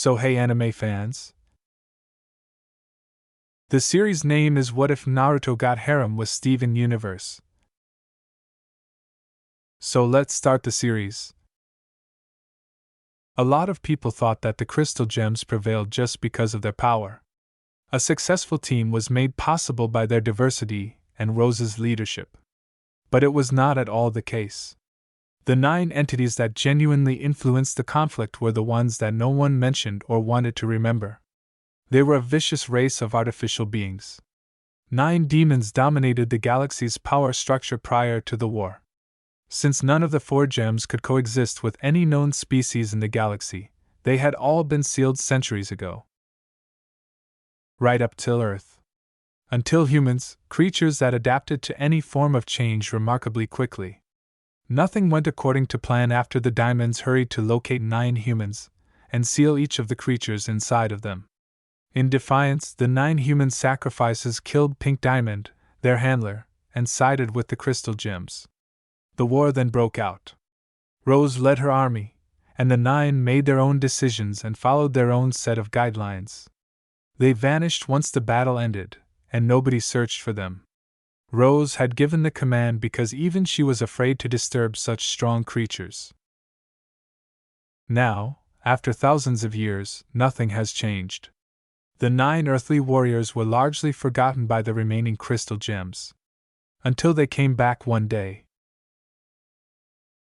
So hey anime fans. The series name is What If Naruto Got Harem with Steven Universe. So let's start the series. A lot of people thought that the crystal gems prevailed just because of their power. A successful team was made possible by their diversity and Rose's leadership. But it was not at all the case. The 9 entities that genuinely influenced the conflict were the ones that no one mentioned or wanted to remember. They were a vicious race of artificial beings. 9 demons dominated the galaxy's power structure prior to the war. Since none of the 4 gems could coexist with any known species in the galaxy, they had all been sealed centuries ago. Right up till Earth. Until humans, creatures that adapted to any form of change remarkably quickly. Nothing went according to plan after the diamonds hurried to locate 9 humans and seal each of the creatures inside of them. In defiance, the 9 human sacrifices killed Pink Diamond, their handler, and sided with the crystal gems. The war then broke out. Rose led her army, and the 9 made their own decisions and followed their own set of guidelines. They vanished once the battle ended, and nobody searched for them. Rose had given the command because even she was afraid to disturb such strong creatures. Now, after thousands of years, nothing has changed. The 9 earthly warriors were largely forgotten by the remaining crystal gems. Until they came back one day.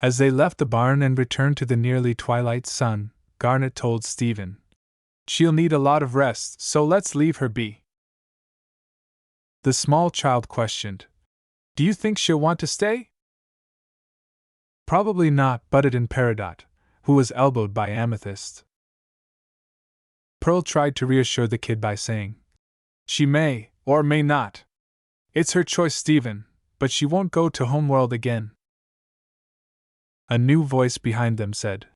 As they left the barn and returned to the nearly twilight sun, Garnet told Steven, "She'll need a lot of rest, so let's leave her be." The small child questioned, "Do you think she'll want to stay?" "Probably not," butted in Peridot, who was elbowed by Amethyst. Pearl tried to reassure the kid by saying, "She may, or may not. It's her choice, Steven, but she won't go to Homeworld again." A new voice behind them said,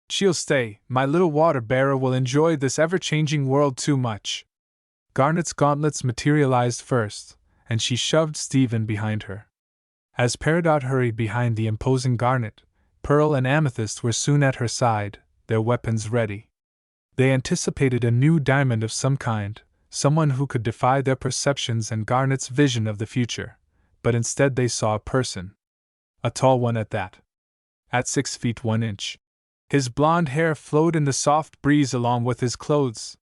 "She'll stay, my little water bearer will enjoy this ever-changing world too much." Garnet's gauntlets materialized first, and she shoved Steven behind her. As Peridot hurried behind the imposing Garnet, Pearl and Amethyst were soon at her side, their weapons ready. They anticipated a new diamond of some kind, someone who could defy their perceptions and Garnet's vision of the future, but instead they saw a person. A tall one at that. At 6 feet 1 inch. His blonde hair flowed in the soft breeze along with his clothes.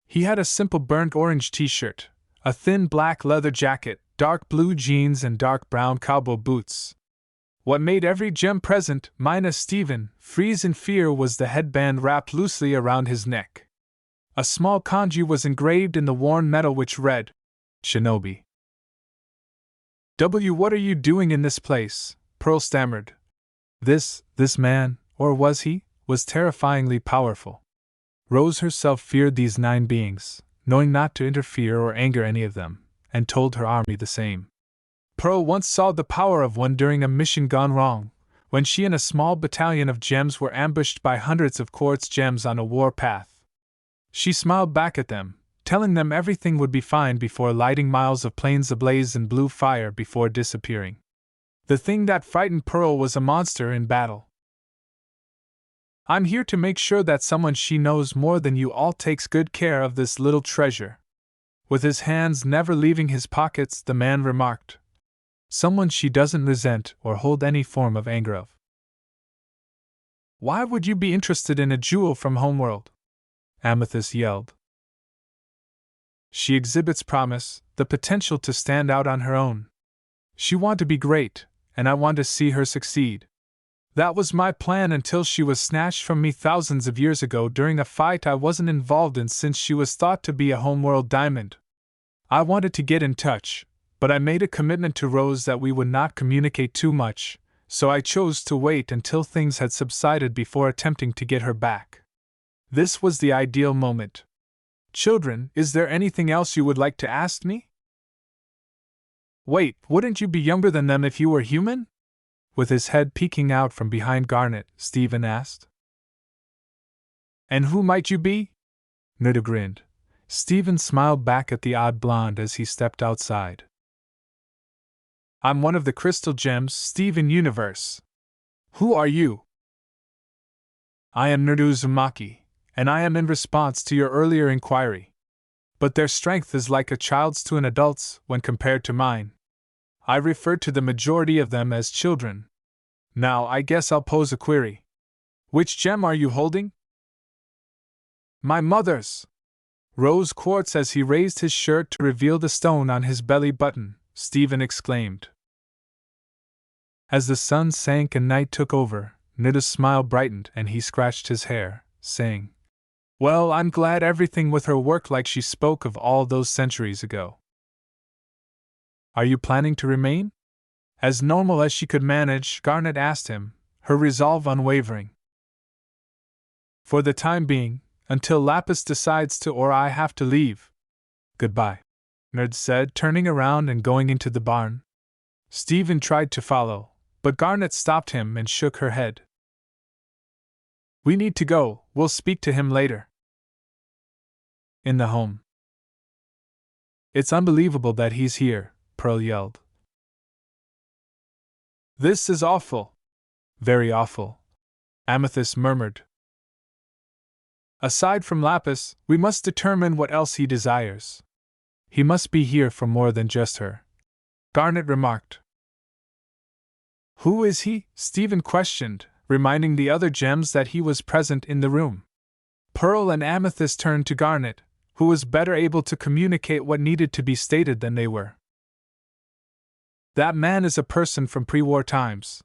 He had a simple burnt orange t-shirt, a thin black leather jacket, dark blue jeans and dark brown cowboy boots. What made every gem present, minus Steven, freeze in fear was the headband wrapped loosely around his neck. A small kanji was engraved in the worn metal which read, "Shinobi." What are you doing in this place?" Pearl stammered. This man, or was he, was terrifyingly powerful. Rose herself feared these 9 beings, knowing not to interfere or anger any of them, and told her army the same. Pearl once saw the power of one during a mission gone wrong, when she and a small battalion of gems were ambushed by hundreds of quartz gems on a war path. She smiled back at them, telling them everything would be fine before lighting miles of plains ablaze in blue fire before disappearing. The thing that frightened Pearl was a monster in battle. "I'm here to make sure that someone she knows more than you all takes good care of this little treasure." With his hands never leaving his pockets, the man remarked, "Someone she doesn't resent or hold any form of anger of." "Why would you be interested in a jewel from Homeworld?" Amethyst yelled. "She exhibits promise, the potential to stand out on her own. She wants to be great, and I want to see her succeed. That was my plan until she was snatched from me thousands of years ago during a fight I wasn't involved in since she was thought to be a Homeworld diamond. I wanted to get in touch, but I made a commitment to Rose that we would not communicate too much, so I chose to wait until things had subsided before attempting to get her back. This was the ideal moment. Children, is there anything else you would like to ask me?" "Wait, wouldn't you be younger than them if you were human?" With his head peeking out from behind Garnet, Steven asked. "And who might you be?" Nuda grinned. Steven smiled back at the odd blonde as he stepped outside. "I'm one of the crystal gems, Steven Universe. Who are you?" "I am Naruto Uzumaki, and I am in response to your earlier inquiry. But their strength is like a child's to an adult's when compared to mine. I refer to the majority of them as children. Now, I guess I'll pose a query. Which gem are you holding? My mother's! Rose quartz. As he raised his shirt to reveal the stone on his belly button, Stephen exclaimed. As the sun sank and night took over, Nida's smile brightened and he scratched his hair, saying, Well, I'm glad everything with her worked like she spoke of all those centuries ago. Are you planning to remain? As normal as she could manage, Garnet asked him, her resolve unwavering. For the time being, until Lapis decides to or I have to leave. Goodbye, Nerd said, turning around and going into the barn. Stephen tried to follow, but Garnet stopped him and shook her head. We need to go, we'll speak to him later. In the home. It's unbelievable that he's here, Pearl yelled. This is awful. Very awful, Amethyst murmured. Aside from Lapis, we must determine what else he desires. He must be here for more than just her, Garnet remarked. Who is he? Stephen questioned, reminding the other gems that he was present in the room. Pearl and Amethyst turned to Garnet, who was better able to communicate what needed to be stated than they were. That man is a person from pre-war times.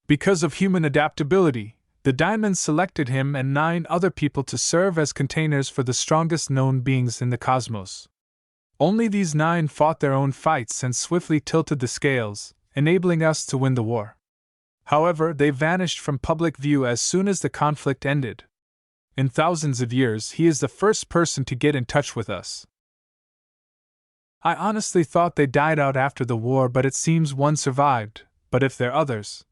Because of human adaptability, the Diamonds selected him and 9 other people to serve as containers for the strongest known beings in the cosmos. Only these 9 fought their own fights and swiftly tilted the scales, enabling us to win the war. However, they vanished from public view as soon as the conflict ended. In thousands of years, he is the first person to get in touch with us. I honestly thought they died out after the war, but it seems one survived. But if there are others,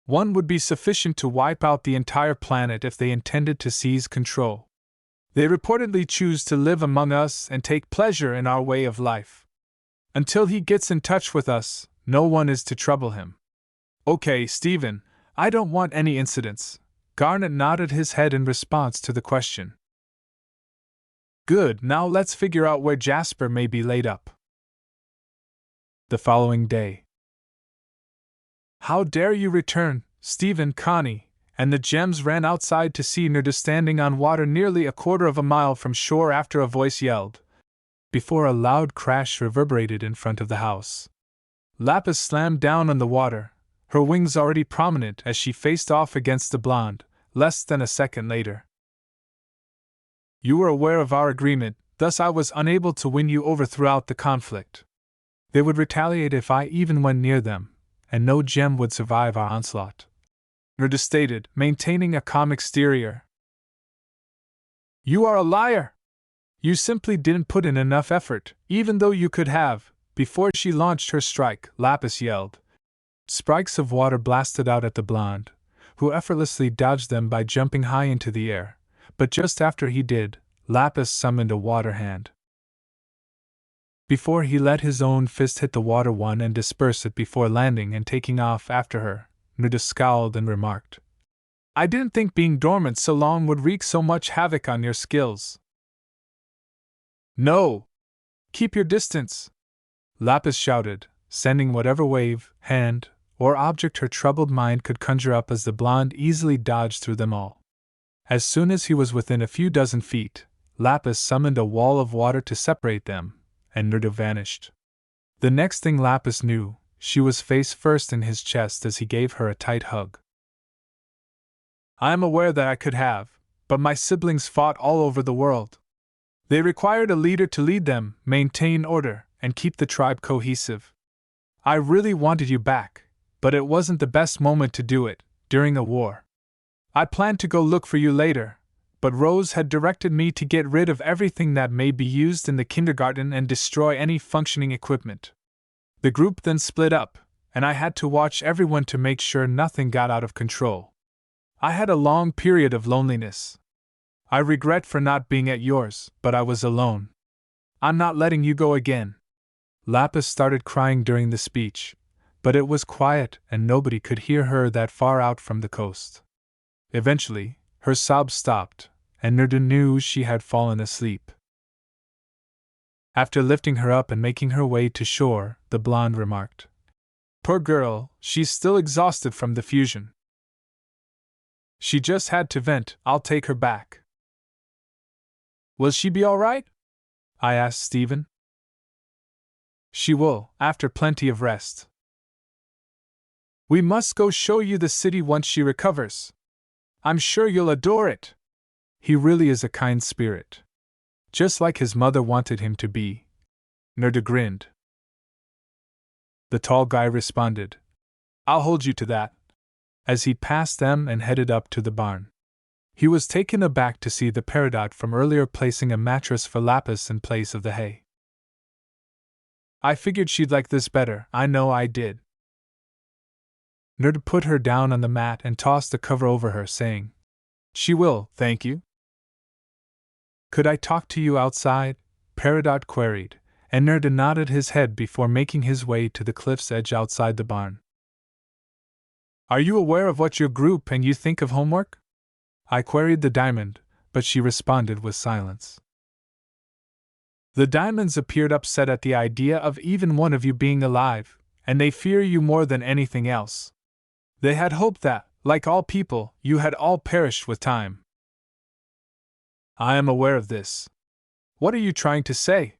one would be sufficient to wipe out the entire planet if they intended to seize control. They reportedly choose to live among us and take pleasure in our way of life. Until he gets in touch with us, no one is to trouble him. Okay, Stephen, I don't want any incidents. Garnet nodded his head in response to the question. Good, now let's figure out where Jasper may be laid up. The following day. How dare you return, Stephen, Connie, and the gems ran outside to see Nirda standing on water nearly a quarter of a mile from shore after a voice yelled, before a loud crash reverberated in front of the house. Lapis slammed down on the water, her wings already prominent as she faced off against the blonde, less than a second later. You were aware of our agreement, thus I was unable to win you over throughout the conflict. They would retaliate if I even went near them, and no gem would survive our onslaught. Nirda stated, maintaining a calm exterior. You are a liar! You simply didn't put in enough effort, even though you could have, before she launched her strike, Lapis yelled. Spikes of water blasted out at the blonde, who effortlessly dodged them by jumping high into the air, but just after he did, Lapis summoned a water hand. Before he let his own fist hit the water one and disperse it before landing and taking off after her, Nirda scowled and remarked, I didn't think being dormant so long would wreak so much havoc on your skills. No! Keep your distance! Lapis shouted, sending whatever wave, hand, or object her troubled mind could conjure up as the blonde easily dodged through them all. As soon as he was within a few dozen feet, Lapis summoned a wall of water to separate them, and Nirda vanished. The next thing Lapis knew, she was face first in his chest as he gave her a tight hug. I am aware that I could have, but my siblings fought all over the world. They required a leader to lead them, maintain order, and keep the tribe cohesive. I really wanted you back, but it wasn't the best moment to do it, during a war. I planned to go look for you later, but Rose had directed me to get rid of everything that may be used in the kindergarten and destroy any functioning equipment. The group then split up, and I had to watch everyone to make sure nothing got out of control. I had a long period of loneliness. I regret for not being at yours, but I was alone. I'm not letting you go again. Lapis started crying during the speech, but it was quiet and nobody could hear her that far out from the coast. Eventually, Her sobs stopped, and Nerda knew she had fallen asleep. After lifting her up and making her way to shore, the blonde remarked, "Poor girl, she's still exhausted from the fusion. She just had to vent, I'll take her back." "Will she be all right?" I asked Stephen. "She will, after plenty of rest. We must go show you the city once she recovers. I'm sure you'll adore it. He really is a kind spirit. Just like his mother wanted him to be." Nerda grinned. The tall guy responded, "I'll hold you to that," as he passed them and headed up to the barn. He was taken aback to see the peridot from earlier placing a mattress for Lapis in place of the hay. "I figured she'd like this better, I know I did." Nerda put her down on the mat and tossed the cover over her, saying, "She will, thank you." "Could I talk to you outside?" Peridot queried, and Nerda nodded his head before making his way to the cliff's edge outside the barn. "Are you aware of what your group and you think of homework?" I queried the diamond, but she responded with silence. "The diamonds appeared upset at the idea of even one of you being alive, and they fear you more than anything else. They had hoped that, like all people, you had all perished with time." "I am aware of this. What are you trying to say?"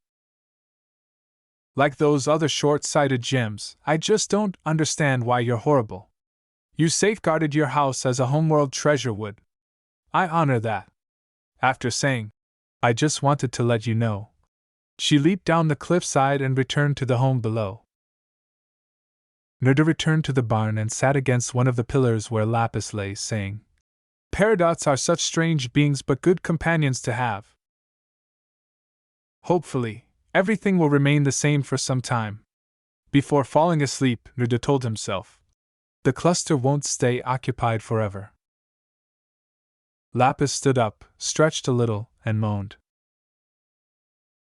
"Like those other short-sighted gems, I just don't understand why you're horrible. You safeguarded your house as a homeworld treasure would. I honor that." After saying, "I just wanted to let you know," she leaped down the cliffside and returned to the home below. Nerda returned to the barn and sat against one of the pillars where Lapis lay, saying, "Peridots are such strange beings but good companions to have. Hopefully, everything will remain the same for some time." Before falling asleep, Nerda told himself, "The cluster won't stay occupied forever." Lapis stood up, stretched a little, and moaned.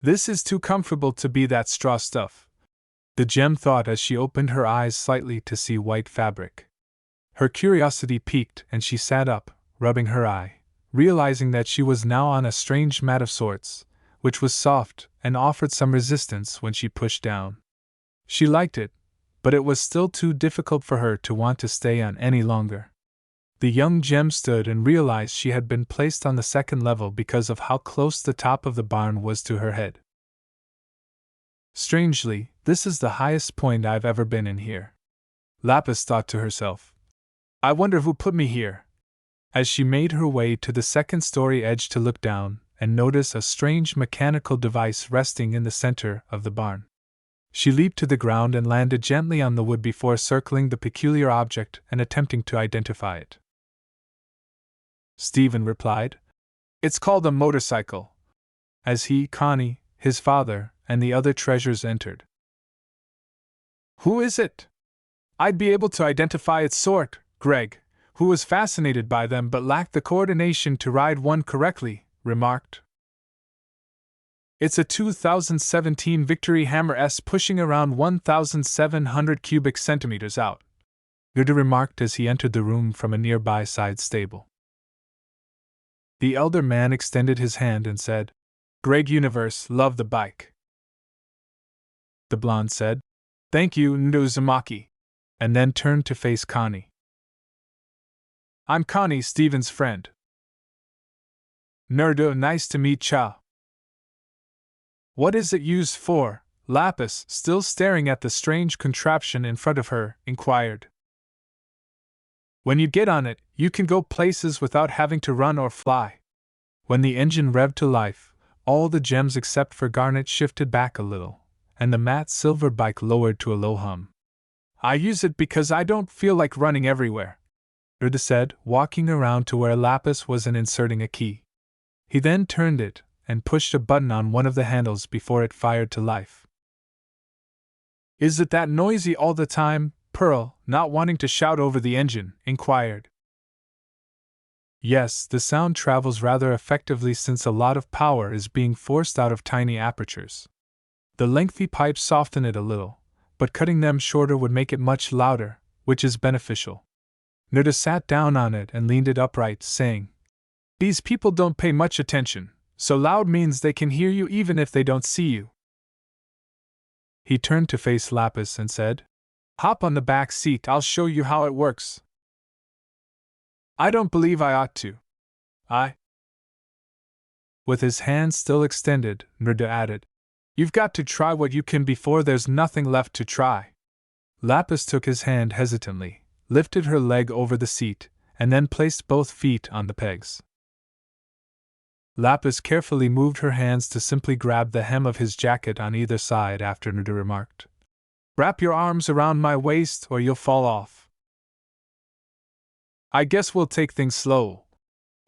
"This is too comfortable to be that straw stuff," the gem thought as she opened her eyes slightly to see white fabric. Her curiosity piqued and she sat up, rubbing her eye, realizing that she was now on a strange mat of sorts, which was soft and offered some resistance when she pushed down. She liked it, but it was still too difficult for her to want to stay on any longer. The young gem stood and realized she had been placed on the second level because of how close the top of the barn was to her head. "Strangely, this is the highest point I've ever been in here," Lapis thought to herself. "I wonder who put me here," as she made her way to the second-story edge to look down and notice a strange mechanical device resting in the center of the barn. She leaped to the ground and landed gently on the wood before circling the peculiar object and attempting to identify it. Stephen replied, "It's called a motorcycle," as he, Connie, his father, and the other treasures entered. "Who is it?" "I'd be able to identify its sort," Greg, who was fascinated by them but lacked the coordination to ride one correctly, remarked. "It's a 2017 Victory Hammer S pushing around 1,700 cubic centimeters out," Gerda remarked as he entered the room from a nearby side stable. The elder man extended his hand and said, "Greg Universe, love the bike." The blonde said, "Thank you, Uzumaki," and then turned to face Connie. "I'm Connie, Stephen's friend." "Nerdo, nice to meet ya." "What is it used for?" Lapis, still staring at the strange contraption in front of her, inquired. "When you get on it, you can go places without having to run or fly." When the engine revved to life, all the gems except for Garnet shifted back a little, and the matte silver bike lowered to a low hum. "I use it because I don't feel like running everywhere," Gerda said, walking around to where Lapis was and inserting a key. He then turned it and pushed a button on one of the handles before it fired to life. "Is it that noisy all the time?" Pearl, not wanting to shout over the engine, inquired. "Yes, the sound travels rather effectively since a lot of power is being forced out of tiny apertures. The lengthy pipes soften it a little, but cutting them shorter would make it much louder, which is beneficial." Nerda sat down on it and leaned it upright, saying, These people don't pay much attention, so loud means they can hear you even if they don't see you. He turned to face Lapis and said, "Hop on the back seat, I'll show you how it works." "I don't believe I ought to." With his hand still extended, Naruto added, "You've got to try what you can before there's nothing left to try." Lapis took his hand hesitantly, lifted her leg over the seat, and then placed both feet on the pegs. Lapis carefully moved her hands to simply grab the hem of his jacket on either side after Naruto remarked, "Wrap your arms around my waist or you'll fall off." "I guess we'll take things slow,"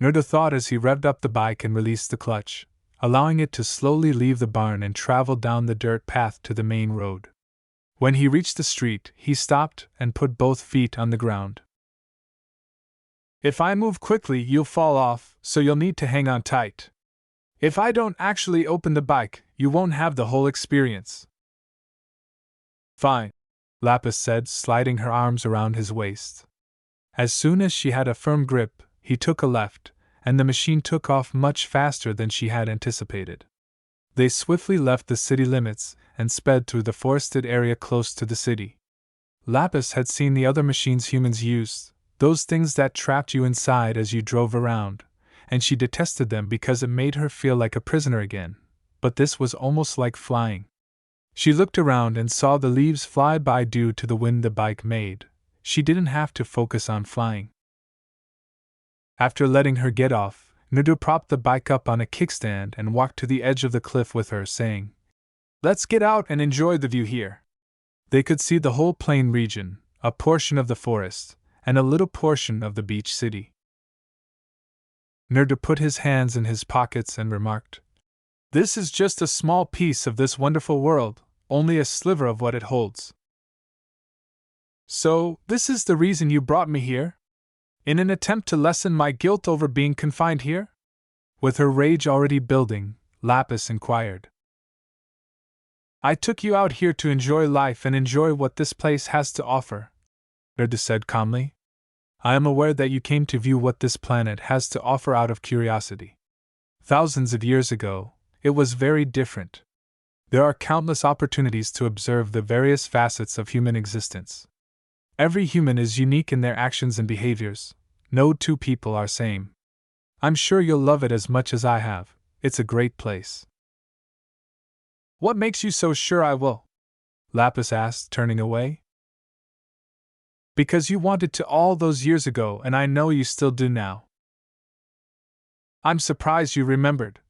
Naruto thought as he revved up the bike and released the clutch, allowing it to slowly leave the barn and travel down the dirt path to the main road. When he reached the street, he stopped and put both feet on the ground. "If I move quickly, you'll fall off, so you'll need to hang on tight. If I don't actually open the bike, you won't have the whole experience." "Fine," Lapis said, sliding her arms around his waist. As soon as she had a firm grip, he took a left, and the machine took off much faster than she had anticipated. They swiftly left the city limits and sped through the forested area close to the city. Lapis had seen the other machines humans used, those things that trapped you inside as you drove around, and she detested them because it made her feel like a prisoner again, but this was almost like flying. She looked around and saw the leaves fly by due to the wind the bike made. She didn't have to focus on flying. After letting her get off, Naruto propped the bike up on a kickstand and walked to the edge of the cliff with her, saying, "Let's get out and enjoy the view here." They could see the whole plain region, a portion of the forest, and a little portion of the beach city. Naruto put his hands in his pockets and remarked, "This is just a small piece of this wonderful world, only a sliver of what it holds." "So, this is the reason you brought me here? In an attempt to lessen my guilt over being confined here?" With her rage already building, Lapis inquired. "I took you out here to enjoy life and enjoy what this place has to offer," Naruto said calmly. "I am aware that you came to view what this planet has to offer out of curiosity. Thousands of years ago, it was very different. There are countless opportunities to observe the various facets of human existence. Every human is unique in their actions and behaviors. No two people are same. I'm sure you'll love it as much as I have. It's a great place." "What makes you so sure I will?" Lapis asked, turning away. "Because you wanted to all those years ago, and I know you still do now." "I'm surprised you remembered."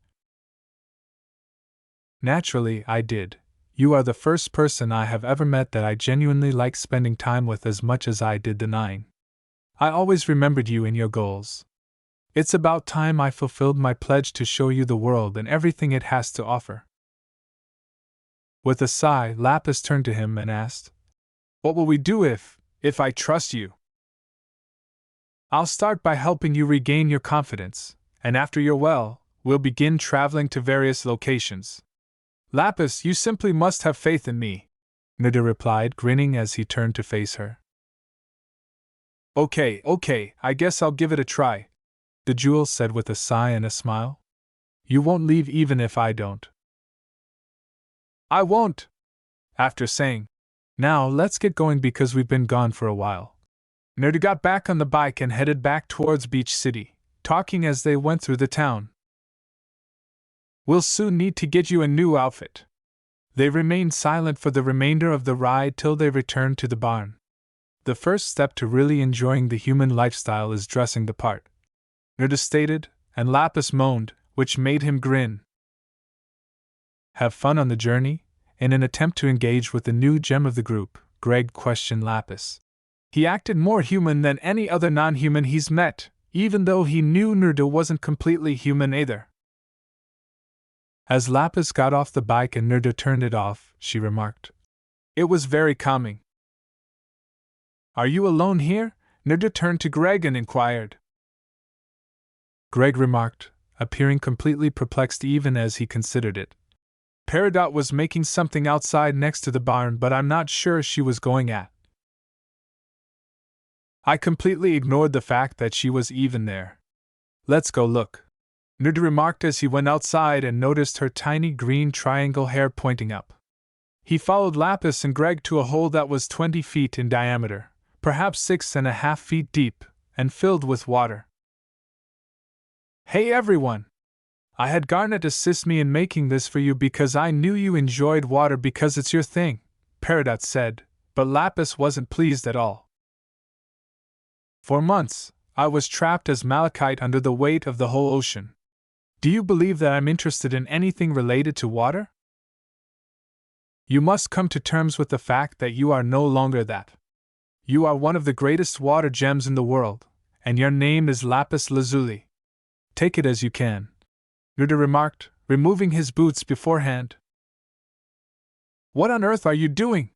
"Naturally, I did. You are the first person I have ever met that I genuinely liked spending time with as much as I did the 9. I always remembered you and your goals. It's about time I fulfilled my pledge to show you the world and everything it has to offer." With a sigh, Lapis turned to him and asked, "What will we do if I trust you?" "I'll start by helping you regain your confidence, and after you're well, we'll begin traveling to various locations." "Lapis, you simply must have faith in me," Naruto replied, grinning as he turned to face her. Okay, I guess I'll give it a try," the jewel said with a sigh and a smile. "You won't leave even if I don't." "I won't." After saying, "Now let's get going because we've been gone for a while," Naruto got back on the bike and headed back towards Beach City, talking as they went through the town. "We'll soon need to get you a new outfit." They remained silent for the remainder of the ride till they returned to the barn. The first step to really enjoying the human lifestyle is dressing the part, Naruto stated, and Lapis moaned, which made him grin. "Have fun on the journey?" In an attempt to engage with the new gem of the group, Greg questioned Lapis. He acted more human than any other non-human he's met, even though he knew Naruto wasn't completely human either. As Lapis got off the bike and Naruto turned it off, she remarked, "It was very calming." "Are you alone here?" Naruto turned to Greg and inquired. Greg remarked, appearing completely perplexed even as he considered it. "Peridot was making something outside next to the barn, but I'm not sure she was going at." I completely ignored the fact that she was even there. Let's go look, Naruto remarked as he went outside and noticed her tiny green triangle hair pointing up. He followed Lapis and Greg to a hole that was 20 feet in diameter, perhaps 6.5 feet deep, and filled with water. Hey everyone! I had Garnet assist me in making this for you because I knew you enjoyed water because it's your thing, Peridot said, but Lapis wasn't pleased at all. For months, I was trapped as malachite under the weight of the whole ocean. Do you believe that I'm interested in anything related to water? You must come to terms with the fact that you are no longer that. You are one of the greatest water gems in the world, and your name is Lapis Lazuli. Take it as you can, Naruto remarked, removing his boots beforehand. What on earth are you doing?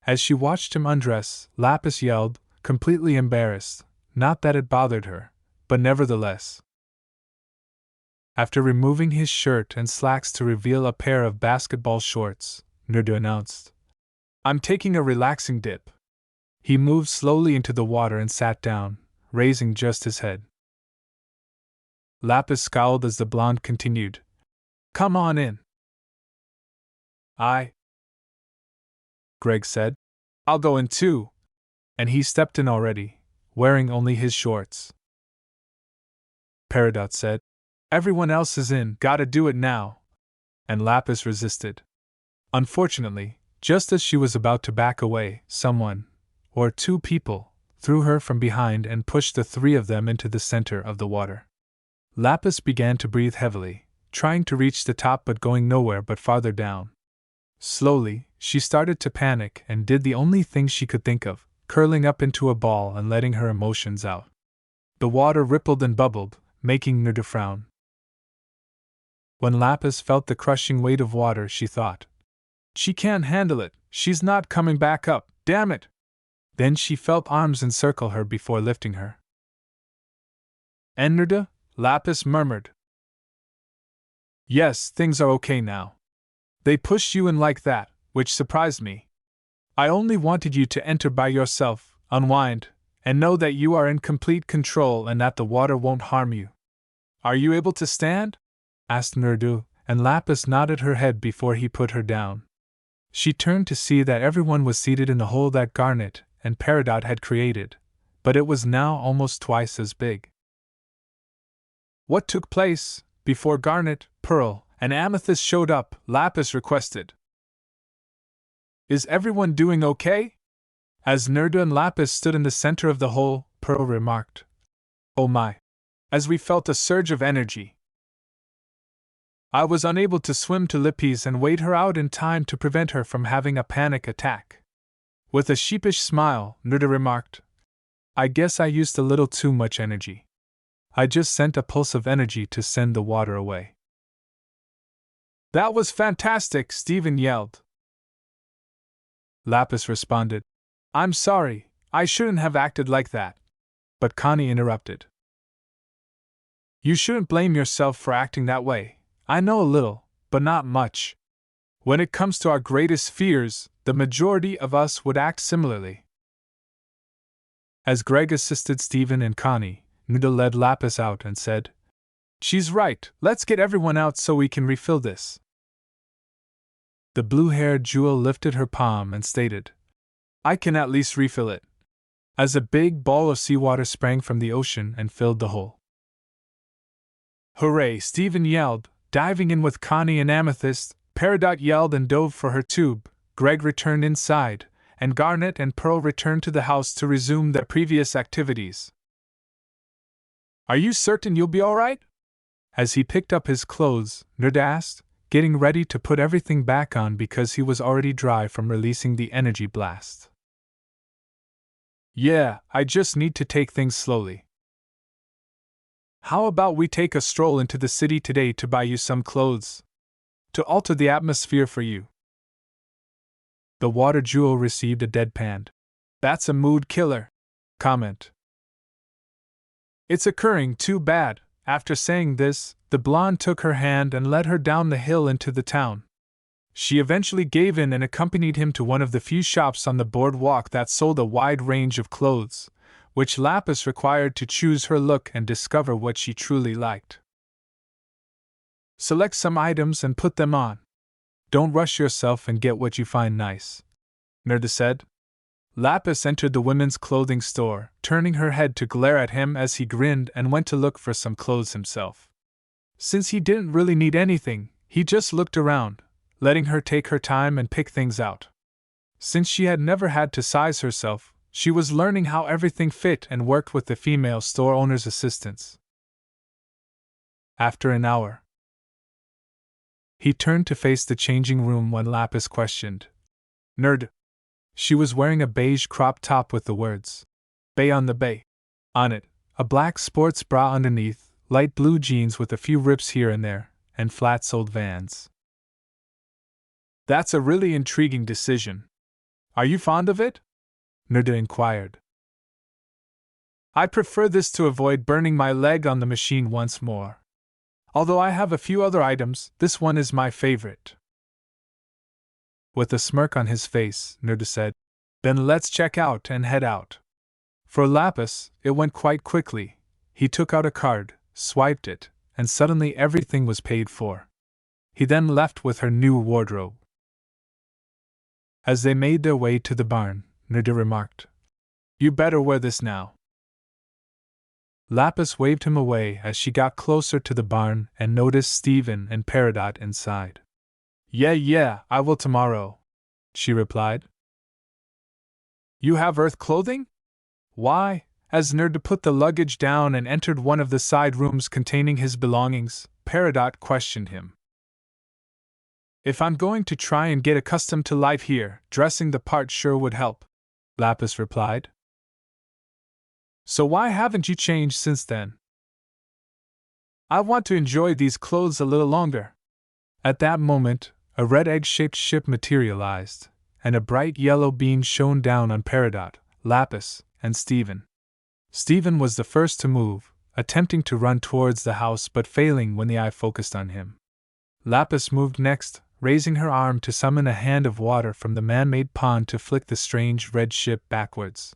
As she watched him undress, Lapis yelled, completely embarrassed, not that it bothered her, but nevertheless. After removing his shirt and slacks to reveal a pair of basketball shorts, Naruto announced, I'm taking a relaxing dip. He moved slowly into the water and sat down, raising just his head. Lapis scowled as the blonde continued, Come on in. Greg said, I'll go in too. And he stepped in already, wearing only his shorts. Peridot said, Everyone else is in, gotta do it now. And Lapis resisted. Unfortunately, just as she was about to back away, someone, or two people, threw her from behind and pushed the three of them into the center of the water. Lapis began to breathe heavily, trying to reach the top but going nowhere but farther down. Slowly, she started to panic and did the only thing she could think of, curling up into a ball and letting her emotions out. The water rippled and bubbled, making Naruto frown. When Lapis felt the crushing weight of water, she thought, She can't handle it, she's not coming back up, damn it! Then she felt arms encircle her before lifting her. Naruto? Lapis murmured. Yes, things are okay now. They pushed you in like that, which surprised me. I only wanted you to enter by yourself, unwind, and know that you are in complete control and that the water won't harm you. Are you able to stand? Asked Naruto, and Lapis nodded her head before he put her down. She turned to see that everyone was seated in the hole that Garnet and Peridot had created, but it was now almost twice as big. What took place? Before Garnet, Pearl, and Amethyst showed up, Lapis requested. Is everyone doing okay? As Naruto and Lapis stood in the center of the hole, Pearl remarked, Oh my! As we felt a surge of energy. I was unable to swim to Lippy's and wait her out in time to prevent her from having a panic attack. With a sheepish smile, Naruto remarked, I guess I used a little too much energy. I just sent a pulse of energy to send the water away. That was fantastic, Steven yelled. Lapis responded, I'm sorry, I shouldn't have acted like that. But Connie interrupted. You shouldn't blame yourself for acting that way. I know a little, but not much. When it comes to our greatest fears, the majority of us would act similarly. As Greg assisted Steven and Connie, Naruto led Lapis out and said, She's right, let's get everyone out so we can refill this. The blue-haired Jewel lifted her palm and stated, I can at least refill it. As a big ball of seawater sprang from the ocean and filled the hole. Hooray! Steven yelled, diving in with Connie and Amethyst. Peridot yelled and dove for her tube. Greg returned inside, and Garnet and Pearl returned to the house to resume their previous activities. Are you certain you'll be all right? As he picked up his clothes, Naruto asked, getting ready to put everything back on because he was already dry from releasing the energy blast. Yeah, I just need to take things slowly. How about we take a stroll into the city today to buy you some clothes? To alter the atmosphere for you. The water jewel received a deadpan. That's a mood killer. Comment. It's occurring too bad. After saying this, the blonde took her hand and led her down the hill into the town. She eventually gave in and accompanied him to one of the few shops on the boardwalk that sold a wide range of clothes, which Lapis required to choose her look and discover what she truly liked. Select some items and put them on. Don't rush yourself and get what you find nice, Nerda said. Lapis entered the women's clothing store, turning her head to glare at him as he grinned and went to look for some clothes himself. Since he didn't really need anything, he just looked around, letting her take her time and pick things out. Since she had never had to size herself, she was learning how everything fit and worked with the female store owner's assistance. After an hour, he turned to face the changing room when Lapis questioned, "Nerd." She was wearing a beige crop top with the words, "Bay on the Bay" on it, a black sports bra underneath, light blue jeans with a few rips here and there, and flat-soled Vans. "That's a really intriguing decision. Are you fond of it?" Nerda inquired. "I prefer this to avoid burning my leg on the machine once more. Although I have a few other items, this one is my favorite." With a smirk on his face, Nerda said, "Then let's check out and head out." For Lapis, it went quite quickly. He took out a card, swiped it, and suddenly everything was paid for. He then left with her new wardrobe. As they made their way to the barn, Nerda remarked, "You better wear this now." Lapis waved him away as she got closer to the barn and noticed Steven and Peridot inside. Yeah, I will tomorrow," she replied. "You have Earth clothing?" "Why?" As Nerda put the luggage down and entered one of the side rooms containing his belongings, Peridot questioned him. "If I'm going to try and get accustomed to life here, dressing the part sure would help," Lapis replied. "So why haven't you changed since then?" "I want to enjoy these clothes a little longer." At that moment, a red egg-shaped ship materialized, and a bright yellow beam shone down on Peridot, Lapis, and Steven. Steven was the first to move, attempting to run towards the house but failing when the eye focused on him. Lapis moved next, raising her arm to summon a hand of water from the man-made pond to flick the strange red ship backwards.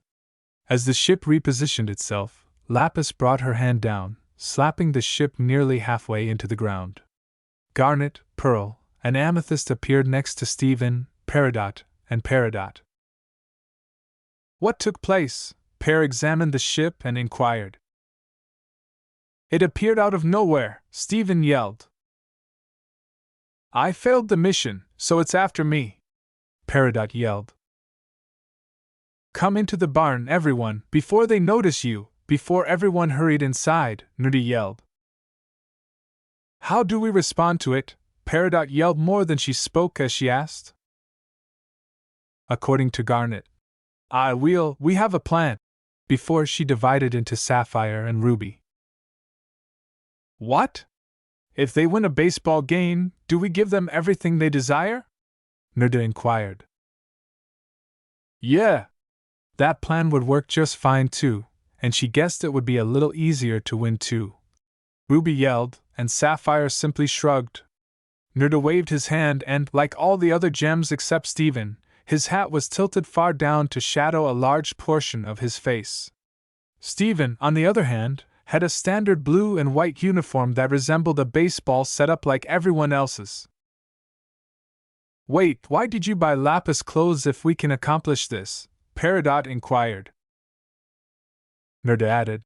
As the ship repositioned itself, Lapis brought her hand down, slapping the ship nearly halfway into the ground. Garnet, Pearl, and Amethyst appeared next to Steven, Peridot, and Peridot. "What took place?" Pear examined the ship and inquired. "It appeared out of nowhere," Steven yelled. "I failed the mission, so it's after me," Peridot yelled. "Come into the barn, everyone, before they notice you," before everyone hurried inside, Nerdy yelled. "How do we respond to it?" Peridot yelled more than she spoke as she asked. According to Garnet, we have a plan," before she divided into Sapphire and Ruby. "What? If they win a baseball game, do we give them everything they desire?" Nerda inquired. "Yeah. That plan would work just fine too, and she guessed it would be a little easier to win too," Ruby yelled, and Sapphire simply shrugged. Nerda waved his hand and, like all the other gems except Steven, his hat was tilted far down to shadow a large portion of his face. Steven, on the other hand, had a standard blue and white uniform that resembled a baseball set up like everyone else's. "Wait, why did you buy Lapis clothes if we can accomplish this?" Peridot inquired. Nerda added,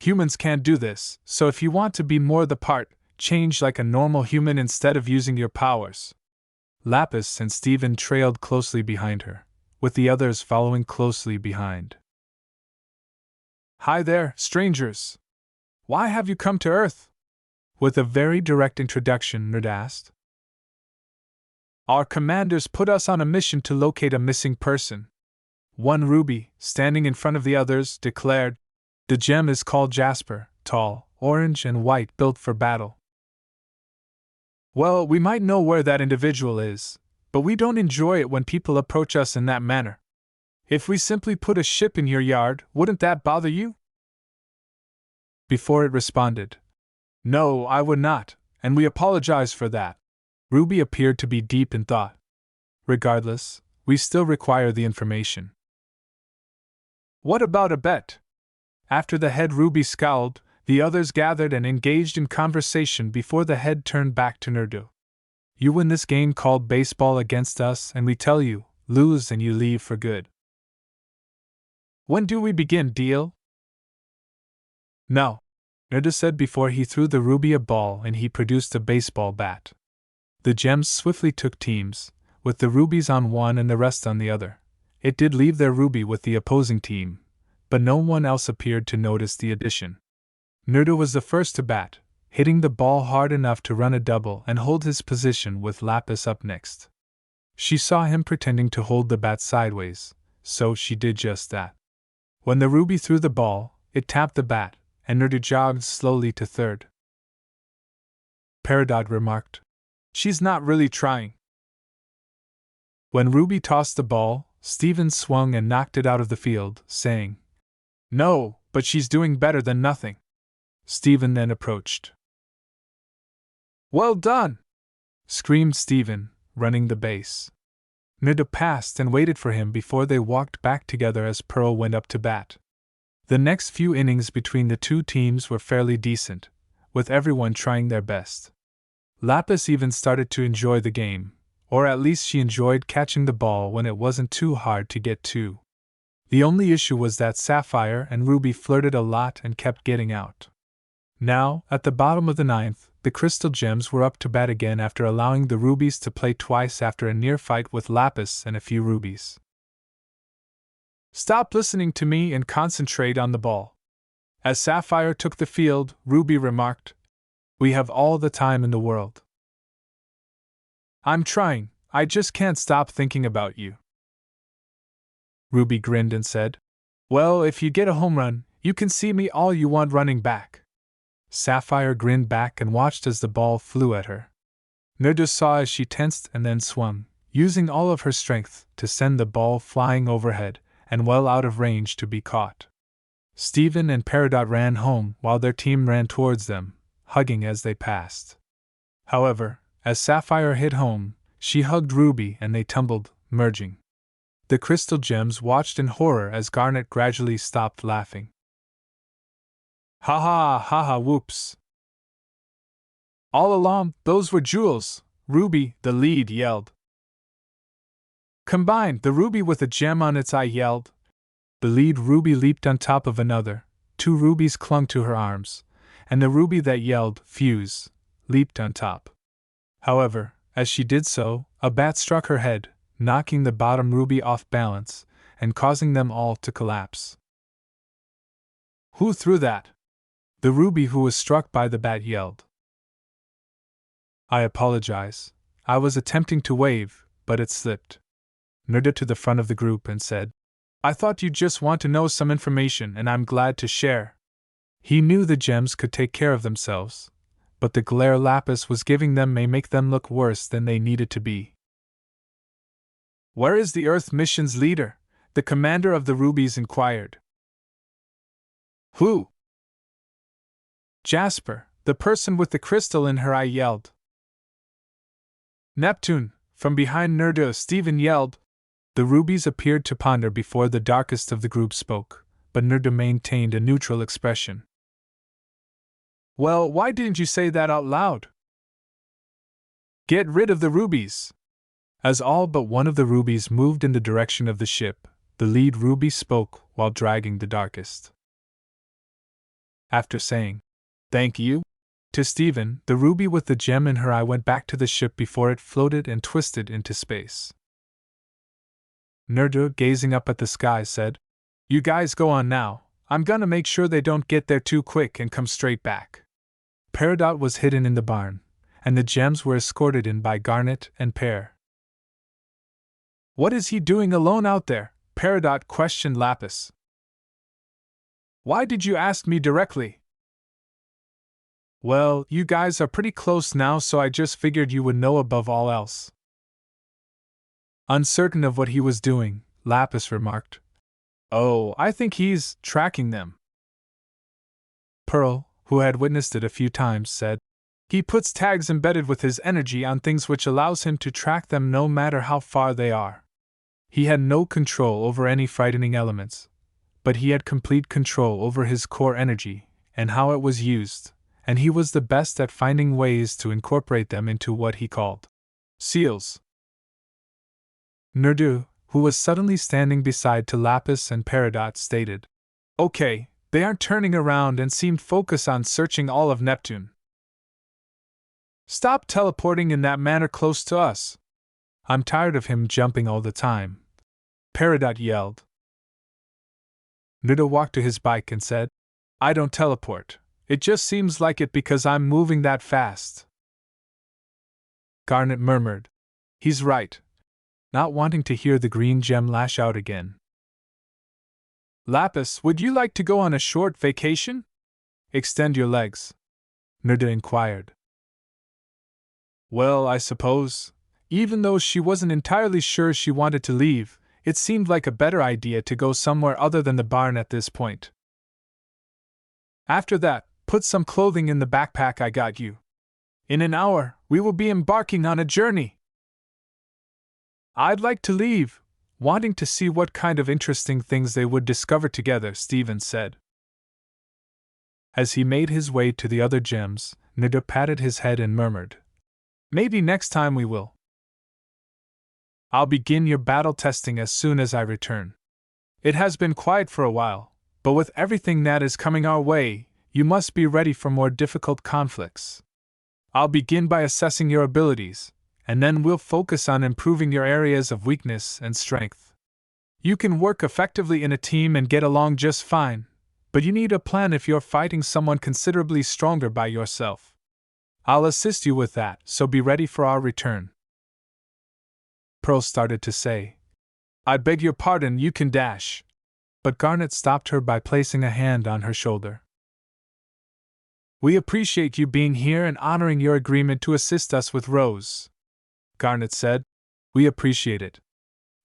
"Humans can't do this, so if you want to be more the part, change like a normal human instead of using your powers." Lapis and Steven trailed closely behind her, with the others following closely behind. "Hi there, strangers! Why have you come to Earth?" With a very direct introduction, Nerda asked. "Our commanders put us on a mission to locate a missing person," one Ruby, standing in front of the others, declared. "The gem is called Jasper, tall, orange and white, built for battle." "Well, we might know where that individual is, but we don't enjoy it when people approach us in that manner. If we simply put a ship in your yard, wouldn't that bother you?" Before it responded, "No, I would not, and we apologize for that." Ruby appeared to be deep in thought. "Regardless, we still require the information." "What about a bet?" After the head ruby scowled, the others gathered and engaged in conversation before the head turned back to Naruto. You win this game called baseball against us and we tell you, lose and you leave for good. When do we begin, deal? No, Naruto said before he threw the ruby a ball and he produced a baseball bat. The gems swiftly took teams, with the rubies on one and the rest on the other. It did leave their ruby with the opposing team, but no one else appeared to notice the addition. Naruto was the first to bat, hitting the ball hard enough to run a double and hold his position with Lapis up next. She saw him pretending to hold the bat sideways, so she did just that. When the ruby threw the ball, it tapped the bat, and Naruto jogged slowly to third. Peridot remarked, "She's not really trying." When Ruby tossed the ball, Steven swung and knocked it out of the field, saying, "No, but she's doing better than nothing." Steven then approached. "Well done!" screamed Steven, running the base. Naruto passed and waited for him before they walked back together as Pearl went up to bat. The next few innings between the two teams were fairly decent, with everyone trying their best. Lapis even started to enjoy the game, or at least she enjoyed catching the ball when it wasn't too hard to get to. The only issue was that Sapphire and Ruby flirted a lot and kept getting out. Now, at the bottom of the ninth, the Crystal Gems were up to bat again after allowing the Rubies to play twice after a near fight with Lapis and a few Rubies. "Stop listening to me and concentrate on the ball." As Sapphire took the field, Ruby remarked, "We have all the time in the world." "I'm trying, I just can't stop thinking about you." Ruby grinned and said, "Well, if you get a home run, you can see me all you want running back." Sapphire grinned back and watched as the ball flew at her. Naruto saw as she tensed and then swung, using all of her strength to send the ball flying overhead and well out of range to be caught. Steven and Peridot ran home while their team ran towards them, hugging as they passed. However, as Sapphire hit home, she hugged Ruby and they tumbled, merging. The Crystal Gems watched in horror as Garnet gradually stopped laughing. "Ha ha ha ha whoops! All along, those were jewels," Ruby, the lead, yelled. "Combined, the ruby with a gem on its eye yelled." The lead ruby leaped on top of another, 2 rubies clung to her arms, and the ruby that yelled, "Fuse," leaped on top. However, as she did so, a bat struck her head, knocking the bottom ruby off balance, and causing them all to collapse. "Who threw that?" The ruby who was struck by the bat yelled. "I apologize. I was attempting to wave, but it slipped." Naruto to the front of the group and said, "I thought you'd just want to know some information and I'm glad to share." He knew the gems could take care of themselves, but the glare Lapis was giving them may make them look worse than they needed to be. "Where is the Earth mission's leader?" the commander of the Rubies inquired. "Who?" "Jasper, the person with the crystal in her eye yelled. "Neptune," from behind Naruto, Steven yelled. The Rubies appeared to ponder before the darkest of the group spoke, but Naruto maintained a neutral expression. "Well, why didn't you say that out loud?" "Get rid of the Rubies." As all but one of the Rubies moved in the direction of the ship, the lead Ruby spoke while dragging the darkest. After saying, "Thank you," to Steven, the ruby with the gem in her eye went back to the ship before it floated and twisted into space. Naruto, gazing up at the sky, said, "You guys go on now, I'm gonna make sure they don't get there too quick and come straight back." Peridot was hidden in the barn, and the gems were escorted in by Garnet and Pear. "What is he doing alone out there?" Peridot questioned Lapis. "Why did you ask me directly?" "Well, you guys are pretty close now, so I just figured you would know above all else." Uncertain of what he was doing, Lapis remarked, "Oh, I think he's tracking them." Pearl, who had witnessed it a few times, said, "He puts tags embedded with his energy on things which allows him to track them no matter how far they are. He had no control over any frightening elements, but he had complete control over his core energy and how it was used, and he was the best at finding ways to incorporate them into what he called seals. Naruto, who was suddenly standing beside to Lapis and Peridot, stated, "Okay, they aren't turning around and seemed focused on searching all of Neptune. Stop teleporting in that manner close to us. I'm tired of him jumping all the time," Peridot yelled. Naruto walked to his bike and said, "I don't teleport. It just seems like it because I'm moving that fast." Garnet murmured, "He's right," not wanting to hear the green gem lash out again. "Lapis, would you like to go on a short vacation? Extend your legs," Naruto inquired. Well, I suppose, even though she wasn't entirely sure she wanted to leave, it seemed like a better idea to go somewhere other than the barn at this point. After that, put some clothing in the backpack I got you. In an hour, we will be embarking on a journey. I'd like to leave, wanting to see what kind of interesting things they would discover together, Steven said. As he made his way to the other gems, Naruto patted his head and murmured, "Maybe next time we will. I'll begin your battle testing as soon as I return. It has been quiet for a while, but with everything that is coming our way, you must be ready for more difficult conflicts. I'll begin by assessing your abilities, and then we'll focus on improving your areas of weakness and strength. You can work effectively in a team and get along just fine, but you need a plan if you're fighting someone considerably stronger by yourself. I'll assist you with that, so be ready for our return." Pearl started to say, "I beg your pardon, you can dash," but Garnet stopped her by placing a hand on her shoulder. "We appreciate you being here and honoring your agreement to assist us with Rose," Garnet said. "We appreciate it."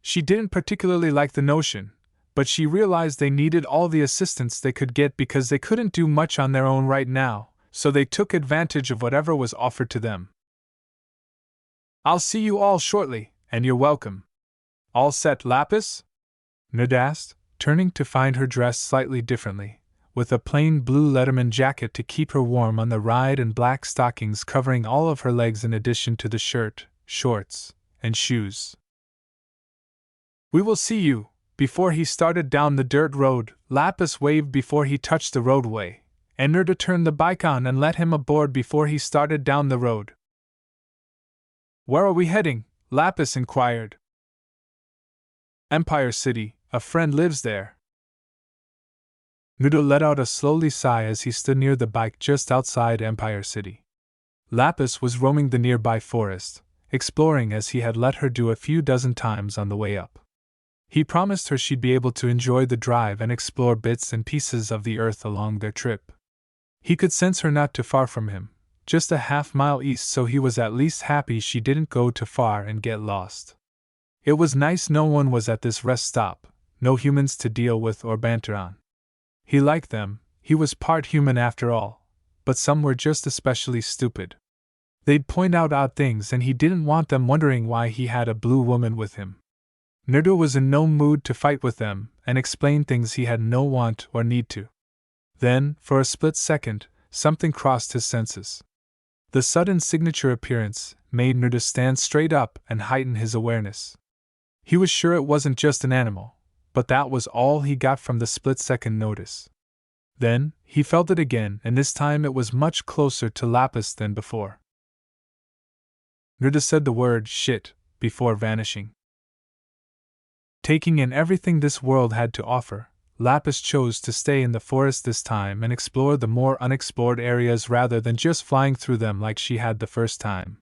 She didn't particularly like the notion, but she realized they needed all the assistance they could get because they couldn't do much on their own right now, so they took advantage of whatever was offered to them. "I'll see you all shortly, and you're welcome. All set, Lapis?" Naruto asked, turning to find her dressed slightly differently, with a plain blue Letterman jacket to keep her warm on the ride and black stockings covering all of her legs in addition to the shirt, shorts, and shoes. "We will see you." Before he started down the dirt road, Lapis waved before he touched the roadway, and Naruto turned the bike on and let him aboard before he started down the road. "Where are we heading?" Lapis inquired. "Empire City, a friend lives there." Naruto let out a slowly sigh as he stood near the bike just outside Empire City. Lapis was roaming the nearby forest, exploring as he had let her do a few dozen times on the way up. He promised her she'd be able to enjoy the drive and explore bits and pieces of the earth along their trip. He could sense her not too far from him, just a half-mile east, so he was at least happy she didn't go too far and get lost. It was nice no one was at this rest stop, no humans to deal with or banter on. He liked them, he was part human after all, but some were just especially stupid. They'd point out odd things and he didn't want them wondering why he had a blue woman with him. Naruto was in no mood to fight with them and explain things he had no want or need to. Then, for a split second, something crossed his senses. The sudden signature appearance made Naruto stand straight up and heighten his awareness. He was sure it wasn't just an animal, but that was all he got from the split-second notice. Then, he felt it again, and this time it was much closer to Lapis than before. Naruto said the word shit before vanishing. Taking in everything this world had to offer, Lapis chose to stay in the forest this time and explore the more unexplored areas rather than just flying through them like she had the first time.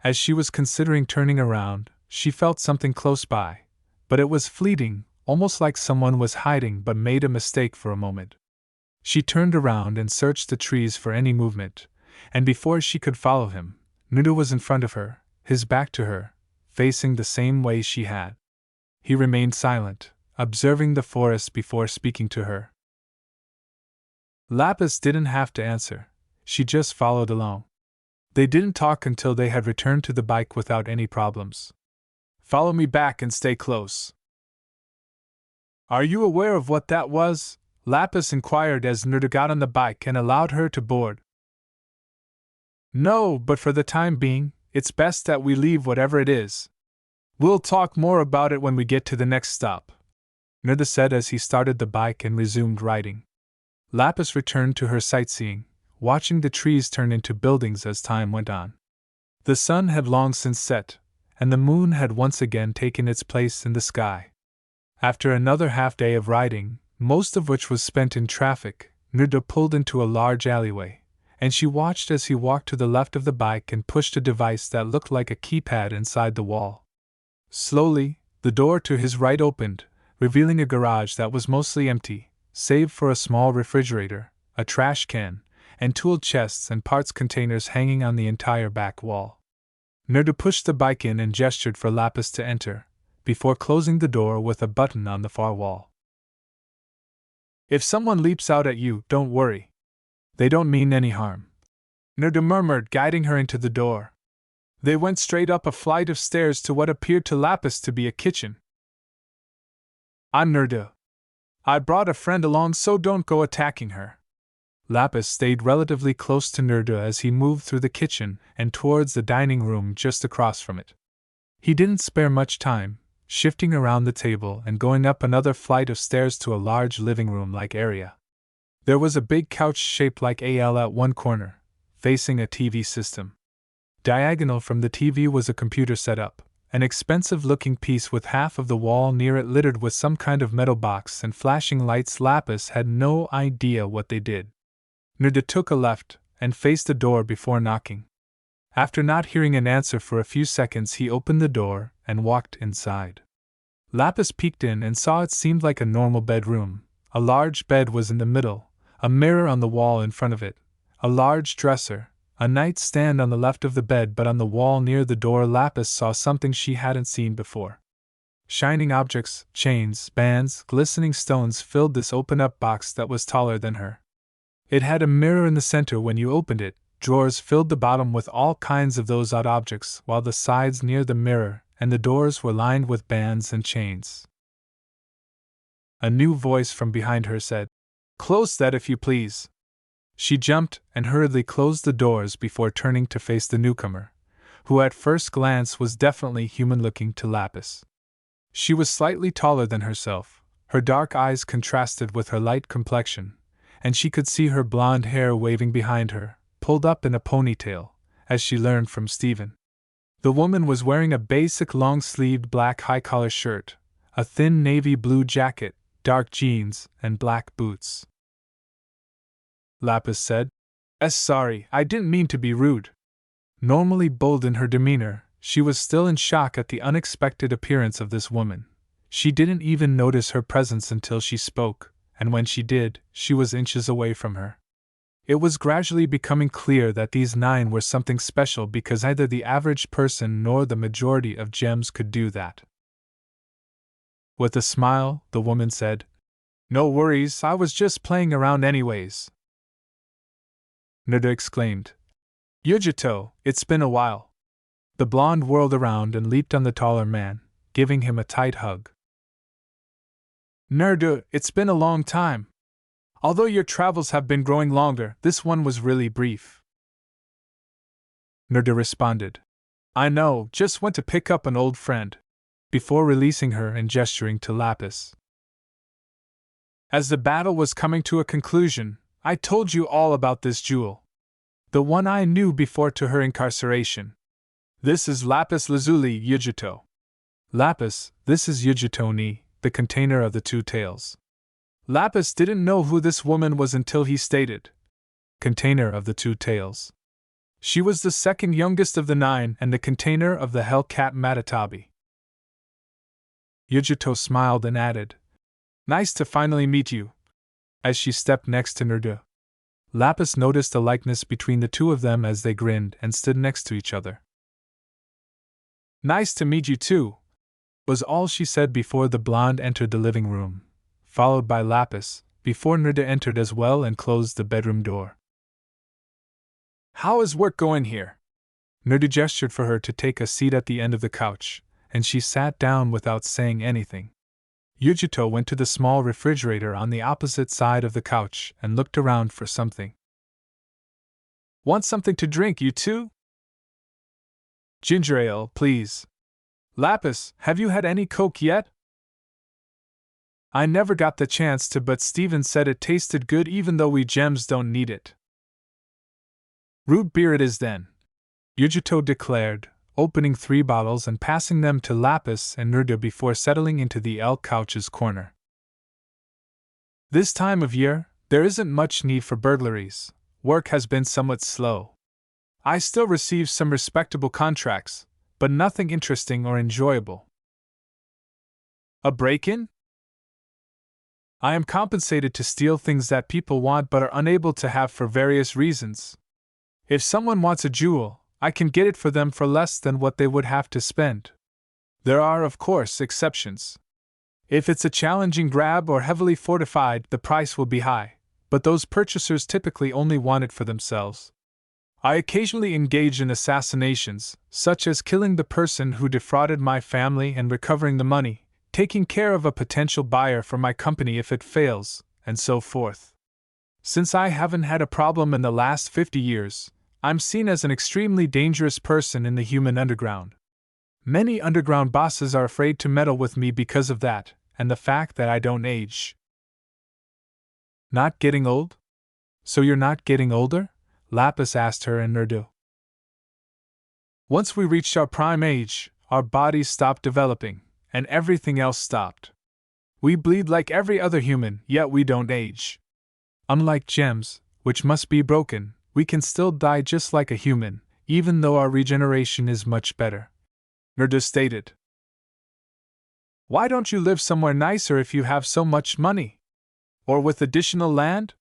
As she was considering turning around, she felt something close by, but it was fleeting, almost like someone was hiding but made a mistake for a moment. She turned around and searched the trees for any movement, and before she could follow him, Naruto was in front of her, his back to her, facing the same way she had. He remained silent, observing the forest before speaking to her. Lapis didn't have to answer, she just followed along. They didn't talk until they had returned to the bike without any problems. "Follow me back and stay close." Are you aware of what that was? Lapis inquired as Nerda got on the bike and allowed her to board. No, but for the time being, it's best that we leave whatever it is. We'll talk more about it when we get to the next stop, Nerda said as he started the bike and resumed riding. Lapis returned to her sightseeing, watching the trees turn into buildings as time went on. The sun had long since set, and the moon had once again taken its place in the sky. After another half-day of riding, most of which was spent in traffic, Nerda pulled into a large alleyway, and she watched as he walked to the left of the bike and pushed a device that looked like a keypad inside the wall. Slowly, the door to his right opened, revealing a garage that was mostly empty, save for a small refrigerator, a trash can, and tool chests and parts containers hanging on the entire back wall. Nerda pushed the bike in and gestured for Lapis to enter, before closing the door with a button on the far wall. If someone leaps out at you, don't worry. They don't mean any harm, Nerda murmured, guiding her into the door. They went straight up a flight of stairs to what appeared to Lapis to be a kitchen. I'm Nerda. I brought a friend along, so don't go attacking her. Lapis stayed relatively close to Nerda as he moved through the kitchen and towards the dining room just across from it. He didn't spare much time, shifting around the table and going up another flight of stairs to a large living room-like area. There was a big couch shaped like AL at one corner, facing a TV system. Diagonal from the TV was a computer setup, an expensive-looking piece with half of the wall near it littered with some kind of metal box and flashing lights. Lapis had no idea what they did. Nerda took a left and faced the door before knocking. After not hearing an answer for a few seconds, he opened the door and walked inside. Lapis peeked in and saw it seemed like a normal bedroom. A large bed was in the middle, a mirror on the wall in front of it, a large dresser, a nightstand on the left of the bed, but on the wall near the door Lapis saw something she hadn't seen before. Shining objects, chains, bands, glistening stones filled this open-up box that was taller than her. It had a mirror in the center when you opened it. Drawers filled the bottom with all kinds of those odd objects, while the sides near the mirror and the doors were lined with bands and chains. A new voice from behind her said, "Close that if you please." She jumped and hurriedly closed the doors before turning to face the newcomer, who at first glance was definitely human-looking to Lapis. She was slightly taller than herself, her dark eyes contrasted with her light complexion, and she could see her blonde hair waving behind her, pulled up in a ponytail, as she learned from Steven. The woman was wearing a basic long-sleeved black high-collar shirt, a thin navy blue jacket, dark jeans, and black boots. Lapis said, Sorry, I didn't mean to be rude." Normally bold in her demeanor, she was still in shock at the unexpected appearance of this woman. She didn't even notice her presence until she spoke, and when she did, she was inches away from her. It was gradually becoming clear that these 9 were something special because neither the average person nor the majority of gems could do that. With a smile, the woman said, "No worries, I was just playing around anyways." Nerda exclaimed, "Yujito, it's been a while." The blonde whirled around and leaped on the taller man, giving him a tight hug. "Nerda, it's been a long time. Although your travels have been growing longer, this one was really brief." Nerda responded, "I know, just went to pick up an old friend," before releasing her and gesturing to Lapis. "As the battle was coming to a conclusion, I told you all about this jewel. The one I knew before to her incarceration. This is Lapis Lazuli Yujito." "Lapis, this is Yujito ni, the container of the 2 tails." Lapis didn't know who this woman was until he stated, "Container of the 2 tails." She was the second youngest of the 9 and the container of the Hellcat Matatabi. Yujito smiled and added, "Nice to finally meet you," as she stepped next to Nerda. Lapis noticed a likeness between the 2 of them as they grinned and stood next to each other. "Nice to meet you too," was all she said before the blonde entered the living room, followed by Lapis, before Nerda entered as well and closed the bedroom door. "How is work going here?" Nerda gestured for her to take a seat at the end of the couch, and she sat down without saying anything. Yujito went to the small refrigerator on the opposite side of the couch and looked around for something. Want something to drink, you two? Ginger ale, please. Lapis, have you had any Coke yet? I never got the chance to, but Steven said it tasted good even though we gems don't need it. Root beer it is then, Yujito declared, opening 3 bottles and passing them to Lapis and Nerda before settling into the elk couch's corner. This time of year, there isn't much need for burglaries. Work has been somewhat slow. I still receive some respectable contracts, but nothing interesting or enjoyable. A break-in? I am compensated to steal things that people want but are unable to have for various reasons. If someone wants a jewel, I can get it for them for less than what they would have to spend. There are, of course, exceptions. If it's a challenging grab or heavily fortified, the price will be high, but those purchasers typically only want it for themselves. I occasionally engage in assassinations, such as killing the person who defrauded my family and recovering the money, taking care of a potential buyer for my company if it fails, and so forth. Since I haven't had a problem in the last 50 years, I'm seen as an extremely dangerous person in the human underground. Many underground bosses are afraid to meddle with me because of that, and the fact that I don't age. Not getting old? So you're not getting older? Lapis asked her in Urdu. Once we reached our prime age, our bodies stopped developing, and everything else stopped. We bleed like every other human, yet we don't age. Unlike gems, which must be broken, we can still die just like a human, even though our regeneration is much better. Nerda stated. Why don't you live somewhere nicer if you have so much money? Or with additional land?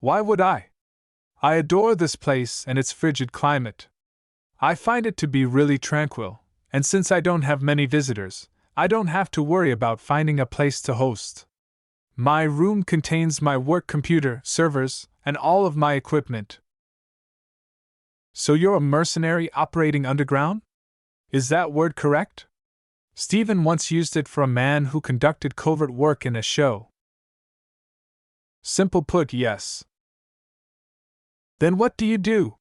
Why would I? I adore this place and its frigid climate. I find it to be really tranquil, and since I don't have many visitors, I don't have to worry about finding a place to host. My room contains my work computer, servers, and all of my equipment. So you're a mercenary operating underground? Is that word correct? Steven once used it for a man who conducted covert work in a show. Simple put, yes. Then what do you do?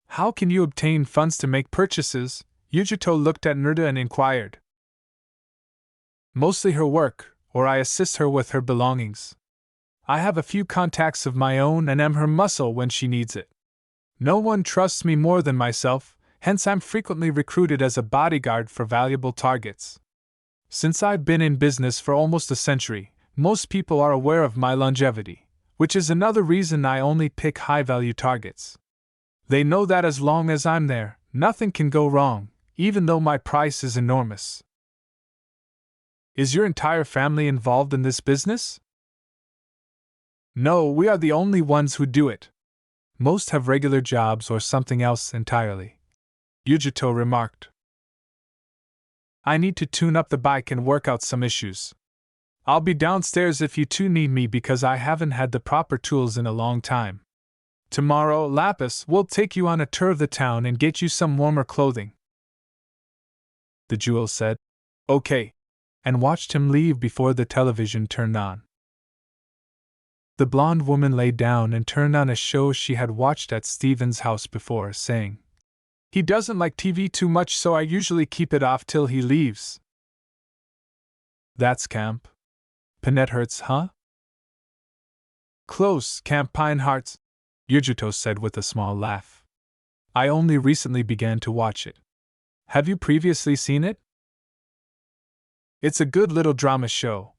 How can you obtain funds to make purchases? Yujito looked at Nerda and inquired. Mostly her work, or I assist her with her belongings. I have a few contacts of my own and am her muscle when she needs it. No one trusts me more than myself, hence I'm frequently recruited as a bodyguard for valuable targets. Since I've been in business for almost a century, most people are aware of my longevity, which is another reason I only pick high-value targets. They know that as long as I'm there, nothing can go wrong, even though my price is enormous. Is your entire family involved in this business? No, we are the only ones who do it. Most have regular jobs or something else entirely. Yujito remarked. I need to tune up the bike and work out some issues. I'll be downstairs if you two need me because I haven't had the proper tools in a long time. Tomorrow, Lapis will take you on a tour of the town and get you some warmer clothing. The jewel said, Okay, and watched him leave before the television turned on. The blonde woman lay down and turned on a show she had watched at Steven's house before, saying, He doesn't like TV too much, so I usually keep it off till he leaves. That's Camp Pinetherts, huh? Close, Camp Pine Hearts, Yujito said with a small laugh. I only recently began to watch it. Have you previously seen it? It's a good little drama show,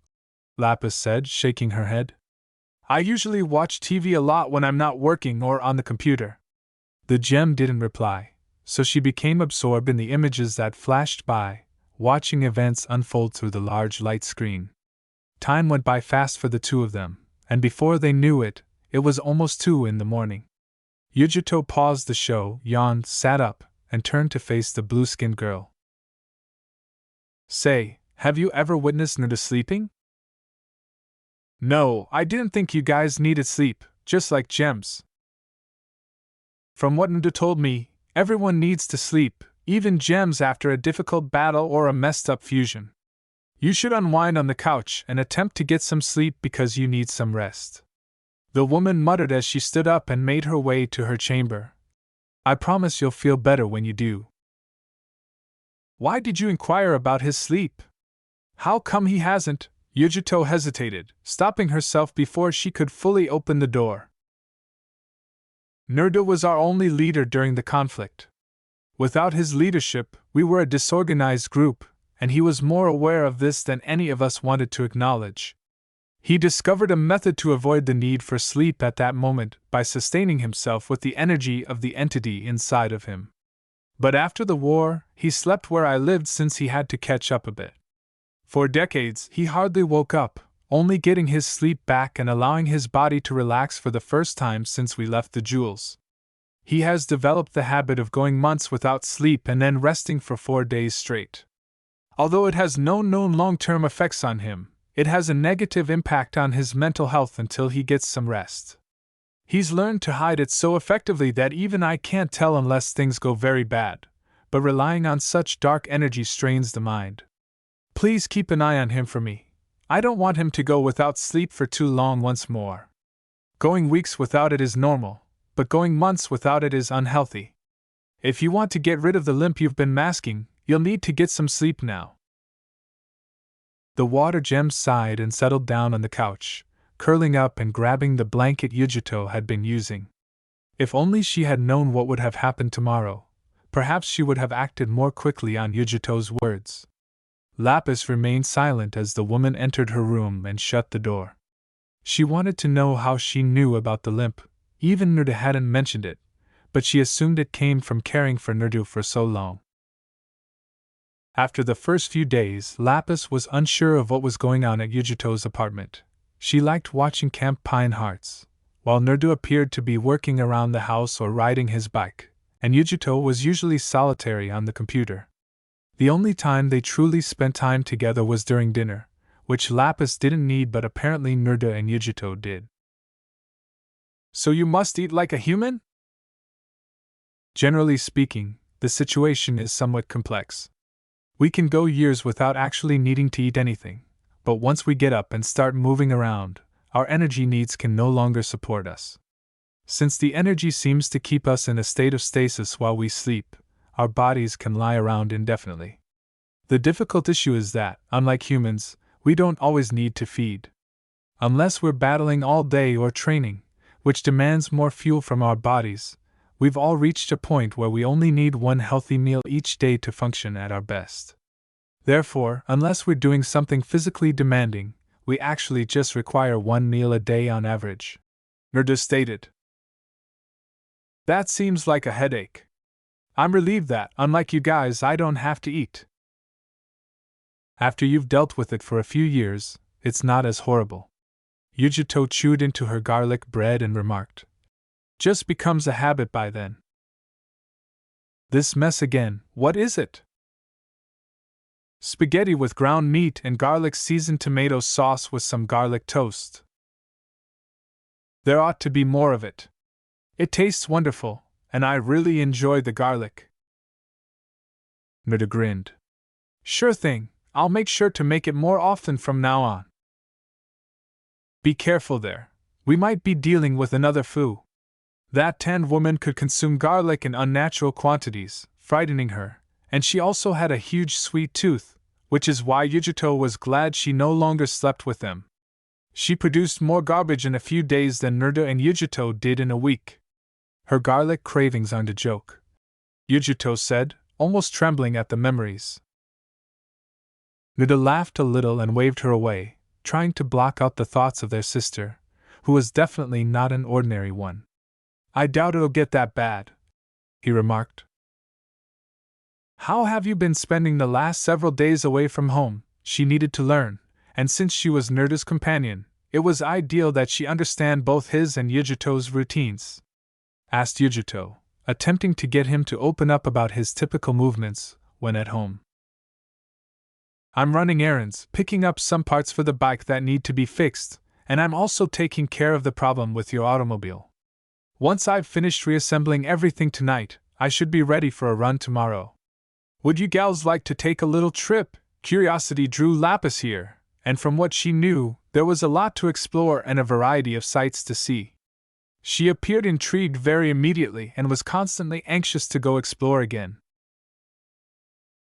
Lapis said, shaking her head. I usually watch TV a lot when I'm not working or on the computer. The gem didn't reply, so she became absorbed in the images that flashed by, watching events unfold through the large light screen. Time went by fast for the two of them, and before they knew it, it was almost 2 a.m. Yujito paused the show, yawned, sat up, and turned to face the blue-skinned girl. Say, have you ever witnessed Nerda sleeping? No, I didn't think you guys needed sleep, just like gems. From what Nerda told me, everyone needs to sleep, even gems after a difficult battle or a messed up fusion. You should unwind on the couch and attempt to get some sleep because you need some rest. The woman muttered as she stood up and made her way to her chamber. I promise you'll feel better when you do. Why did you inquire about his sleep? How come he hasn't? Yujito hesitated, stopping herself before she could fully open the door. Naruto was our only leader during the conflict. Without his leadership, we were a disorganized group, and he was more aware of this than any of us wanted to acknowledge. He discovered a method to avoid the need for sleep at that moment by sustaining himself with the energy of the entity inside of him. But after the war, he slept where I lived since he had to catch up a bit. For decades, he hardly woke up, only getting his sleep back and allowing his body to relax for the first time since we left the jewels. He has developed the habit of going months without sleep and then resting for 4 days straight. Although it has no known long-term effects on him, it has a negative impact on his mental health until he gets some rest. He's learned to hide it so effectively that even I can't tell unless things go very bad, but relying on such dark energy strains the mind. Please keep an eye on him for me. I don't want him to go without sleep for too long once more. Going weeks without it is normal, but going months without it is unhealthy. If you want to get rid of the limp you've been masking, you'll need to get some sleep now. The water gem sighed and settled down on the couch, curling up and grabbing the blanket Yujito had been using. If only she had known what would have happened tomorrow, perhaps she would have acted more quickly on Yujito's words. Lapis remained silent as the woman entered her room and shut the door. She wanted to know how she knew about the limp. Even Naruto hadn't mentioned it, but she assumed it came from caring for Naruto for so long. After the first few days, Lapis was unsure of what was going on at Yujito's apartment. She liked watching Camp Pine Hearts, while Naruto appeared to be working around the house or riding his bike, and Yujito was usually solitary on the computer. The only time they truly spent time together was during dinner, which Lapis didn't need but apparently Naruto and Yujito did. So you must eat like a human? Generally speaking, the situation is somewhat complex. We can go years without actually needing to eat anything, but once we get up and start moving around, our energy needs can no longer support us. Since the energy seems to keep us in a state of stasis while we sleep, our bodies can lie around indefinitely. The difficult issue is that, unlike humans, we don't always need to feed. Unless we're battling all day or training, which demands more fuel from our bodies, we've all reached a point where we only need one healthy meal each day to function at our best. Therefore, unless we're doing something physically demanding, we actually just require one meal a day on average. Naruto stated. That seems like a headache. I'm relieved that, unlike you guys, I don't have to eat. After you've dealt with it for a few years, it's not as horrible. Yujito chewed into her garlic bread and remarked. Just becomes a habit by then. This mess again, what is it? Spaghetti with ground meat and garlic seasoned tomato sauce with some garlic toast. There ought to be more of it. It tastes wonderful, and I really enjoy the garlic. Naruto grinned. Sure thing, I'll make sure to make it more often from now on. Be careful there, we might be dealing with another Fu. That tanned woman could consume garlic in unnatural quantities, frightening her, and she also had a huge sweet tooth, which is why Yujito was glad she no longer slept with them. She produced more garbage in a few days than Naruto and Yujito did in a week. Her garlic cravings aren't a joke, Yujito said, almost trembling at the memories. Naruto laughed a little and waved her away, trying to block out the thoughts of their sister, who was definitely not an ordinary one. I doubt it'll get that bad, he remarked. How have you been spending the last several days away from home? She needed to learn, and since she was Naruto's companion, it was ideal that she understand both his and Yujito's routines. Asked Yujito, attempting to get him to open up about his typical movements when at home. I'm running errands, picking up some parts for the bike that need to be fixed, and I'm also taking care of the problem with your automobile. Once I've finished reassembling everything tonight, I should be ready for a run tomorrow. Would you gals like to take a little trip? Curiosity drew Lapis here, and from what she knew, there was a lot to explore and a variety of sights to see. She appeared intrigued very immediately and was constantly anxious to go explore again.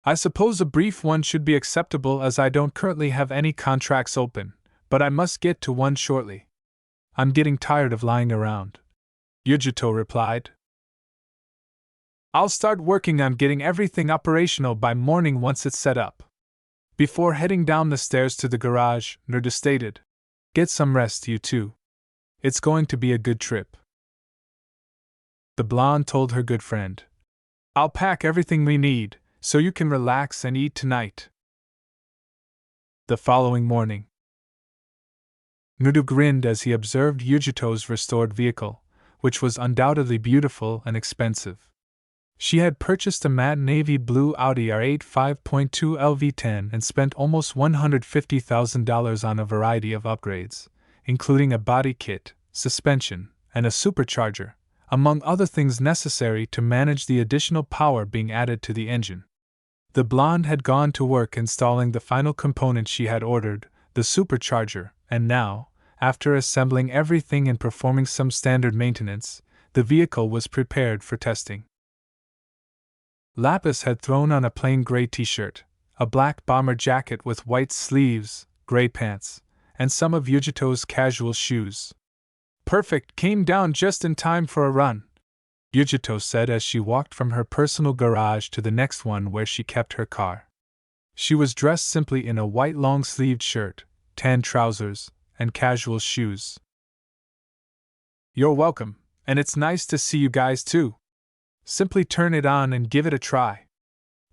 I suppose a brief one should be acceptable as I don't currently have any contracts open, but I must get to one shortly. I'm getting tired of lying around, Yujito replied. I'll start working on getting everything operational by morning once it's set up. Before heading down the stairs to the garage, Naruto stated, Get some rest, you two. It's going to be a good trip. The blonde told her good friend, I'll pack everything we need, so you can relax and eat tonight. The following morning, Naruto grinned as he observed Yujito's restored vehicle, which was undoubtedly beautiful and expensive. She had purchased a matte navy blue Audi R8 5.2 LV10 and spent almost $150,000 on a variety of upgrades, including a body kit, suspension, and a supercharger, among other things necessary to manage the additional power being added to the engine. The blonde had gone to work installing the final component she had ordered, the supercharger, and now, after assembling everything and performing some standard maintenance, the vehicle was prepared for testing. Lapis had thrown on a plain gray t-shirt, a black bomber jacket with white sleeves, gray pants, and some of Yujito's casual shoes. Perfect, came down just in time for a run, Yujito said as she walked from her personal garage to the next one where she kept her car. She was dressed simply in a white long-sleeved shirt, tan trousers, and casual shoes. You're welcome, and it's nice to see you guys too. Simply turn it on and give it a try.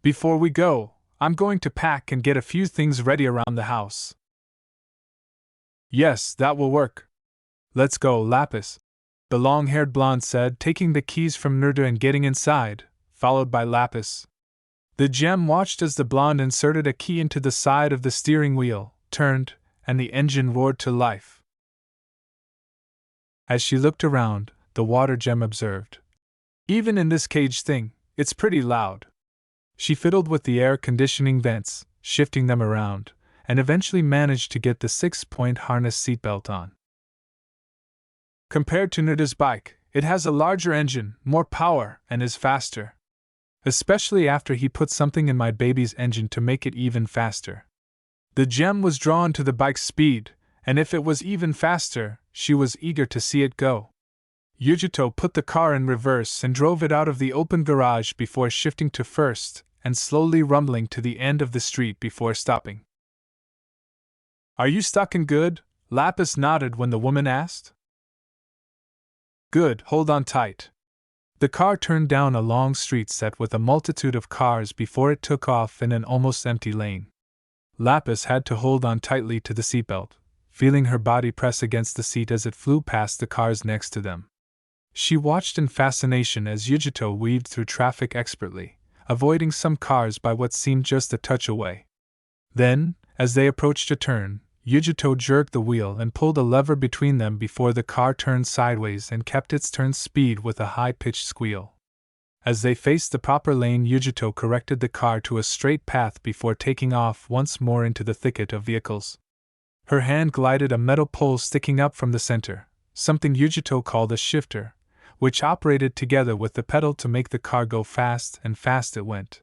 Before we go, I'm going to pack and get a few things ready around the house. Yes, that will work. Let's go, Lapis, the long-haired blonde said, taking the keys from Naruto and getting inside, followed by Lapis. The gem watched as the blonde inserted a key into the side of the steering wheel, turned, and the engine roared to life. As she looked around, the water gem observed, Even in this cage thing, it's pretty loud. She fiddled with the air conditioning vents, shifting them around, and eventually managed to get the 6-point harness seatbelt on. Compared to Naruto's bike, it has a larger engine, more power, and is faster. Especially after he put something in my baby's engine to make it even faster. The gem was drawn to the bike's speed, and if it was even faster, she was eager to see it go. Yujito put the car in reverse and drove it out of the open garage before shifting to first and slowly rumbling to the end of the street before stopping. Are you stuck in good? Lapis nodded when the woman asked. Good, hold on tight. The car turned down a long street set with a multitude of cars before it took off in an almost empty lane. Lapis had to hold on tightly to the seatbelt, feeling her body press against the seat as it flew past the cars next to them. She watched in fascination as Yujito weaved through traffic expertly, avoiding some cars by what seemed just a touch away. Then, as they approached a turn, Yujito jerked the wheel and pulled a lever between them before the car turned sideways and kept its turn speed with a high-pitched squeal. As they faced the proper lane, Yujito corrected the car to a straight path before taking off once more into the thicket of vehicles. Her hand glided a metal pole sticking up from the center, something Yujito called a shifter, which operated together with the pedal to make the car go fast, and fast it went.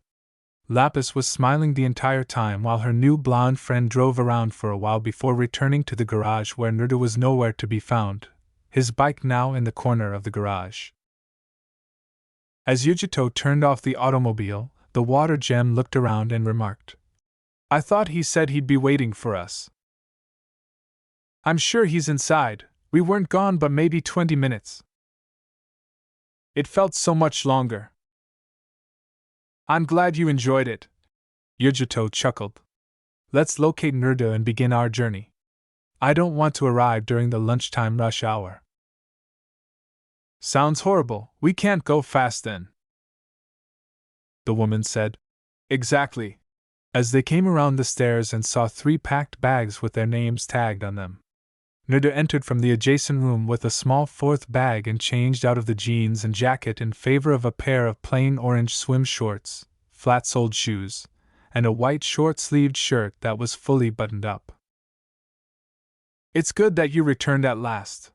Lapis was smiling the entire time while her new blonde friend drove around for a while before returning to the garage where Naruto was nowhere to be found, his bike now in the corner of the garage. As Yujito turned off the automobile, the water gem looked around and remarked, I thought he said he'd be waiting for us. I'm sure he's inside, we weren't gone but maybe 20 minutes. It felt so much longer. I'm glad you enjoyed it. Yujito chuckled. Let's locate Naruto and begin our journey. I don't want to arrive during the lunchtime rush hour. Sounds horrible, we can't go fast then. The woman said. Exactly. As they came around the stairs and saw 3 packed bags with their names tagged on them. Naruto entered from the adjacent room with a small 4th bag and changed out of the jeans and jacket in favor of a pair of plain orange swim shorts, flat-soled shoes, and a white short-sleeved shirt that was fully buttoned up. "It's good that you returned at last.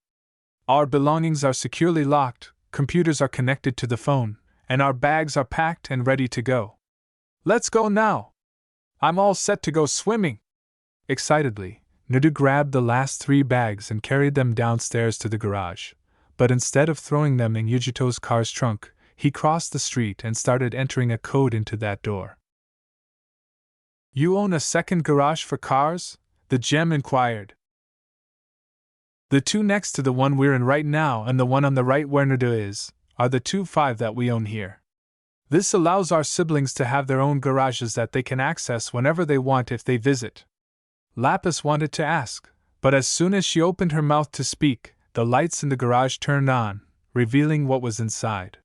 Our belongings are securely locked, computers are connected to the phone, and our bags are packed and ready to go. Let's go now. I'm all set to go swimming." Excitedly, Naruto grabbed the last 3 bags and carried them downstairs to the garage, but instead of throwing them in Yujito's car's trunk, he crossed the street and started entering a code into that door. "You own a second garage for cars?" the gem inquired. "The 2 next to the one we're in right now and the one on the right where Naruto is, are the 2 that we own here. This allows our siblings to have their own garages that they can access whenever they want if they visit." Lapis wanted to ask, but as soon as she opened her mouth to speak, the lights in the garage turned on, revealing what was inside.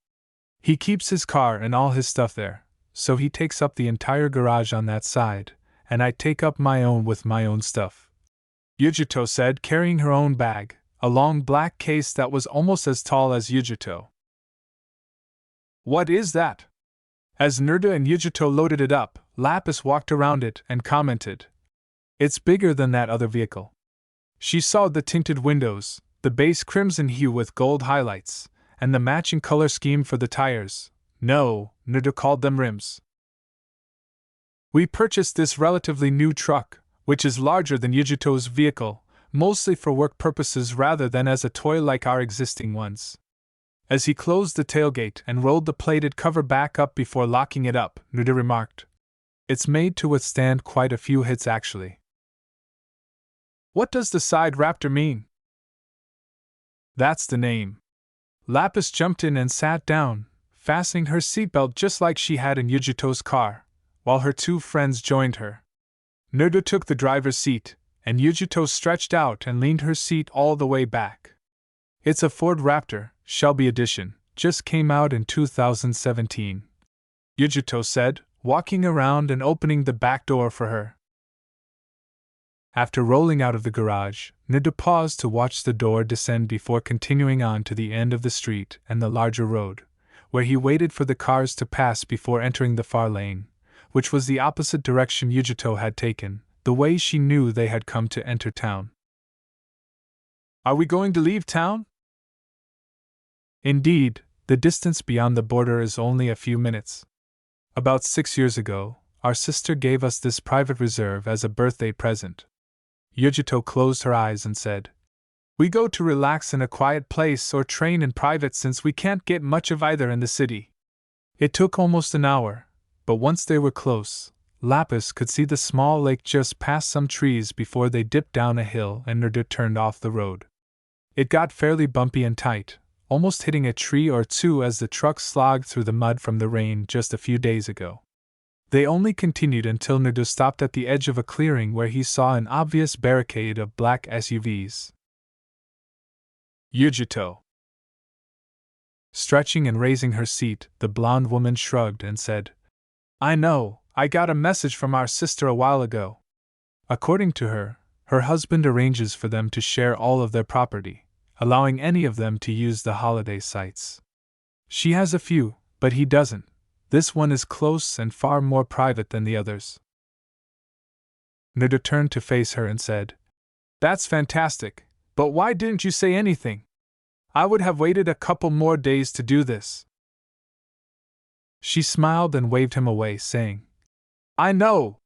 "He keeps his car and all his stuff there, so he takes up the entire garage on that side, and I take up my own with my own stuff," Yujito said, carrying her own bag, a long black case that was almost as tall as Yujito. "What is that?" As Naruto and Yujito loaded it up, Lapis walked around it and commented, "It's bigger than that other vehicle." She saw the tinted windows, the base crimson hue with gold highlights, and the matching color scheme for the tires. No, Naruto called them rims. "We purchased this relatively new truck, which is larger than Yujito's vehicle, mostly for work purposes rather than as a toy like our existing ones." As he closed the tailgate and rolled the plated cover back up before locking it up, Naruto remarked, "It's made to withstand quite a few hits actually." "What does the side raptor mean?" "That's the name." Lapis jumped in and sat down, fastening her seatbelt just like she had in Yujito's car, while her 2 friends joined her. Naruto took the driver's seat, and Yujito stretched out and leaned her seat all the way back. "It's a Ford Raptor, Shelby Edition, just came out in 2017. Yujito said, walking around and opening the back door for her. After rolling out of the garage, Naruto paused to watch the door descend before continuing on to the end of the street and the larger road, where he waited for the cars to pass before entering the far lane, which was the opposite direction Yujito had taken, the way she knew they had come to enter town. "Are we going to leave town?" "Indeed, the distance beyond the border is only a few minutes. About 6 years ago, our sister gave us this private reserve as a birthday present." Yujito closed her eyes and said, "We go to relax in a quiet place or train in private since we can't get much of either in the city." It took almost an hour, but once they were close, Lapis could see the small lake just past some trees before they dipped down a hill and Naruto turned off the road. It got fairly bumpy and tight, almost hitting a tree or 2 as the truck slogged through the mud from the rain just a few days ago. They only continued until Naruto stopped at the edge of a clearing where he saw an obvious barricade of black SUVs. "Yujito." Stretching and raising her seat, the blonde woman shrugged and said, "I know, I got a message from our sister a while ago." According to her, her husband arranges for them to share all of their property, allowing any of them to use the holiday sites. She has a few, but he doesn't. This one is close and far more private than the others. Naruto turned to face her and said, "That's fantastic, but why didn't you say anything? I would have waited a couple more days to do this." She smiled and waved him away, saying, "I know.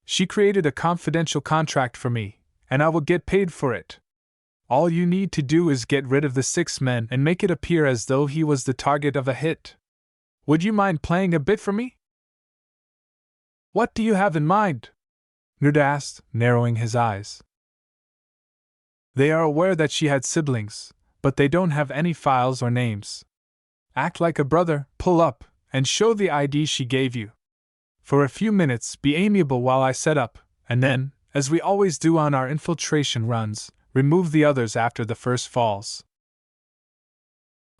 She created a confidential contract for me, and I will get paid for it. All you need to do is get rid of the 6 men and make it appear as though he was the target of a hit. Would you mind playing a bit for me?" "What do you have in mind?" Naruto asked, narrowing his eyes. They are aware that she had siblings, but they don't have any files or names. Act like a brother, pull up, and show the ID she gave you. For a few minutes, be amiable while I set up, and then, as we always do on our infiltration runs, remove the others after the first falls.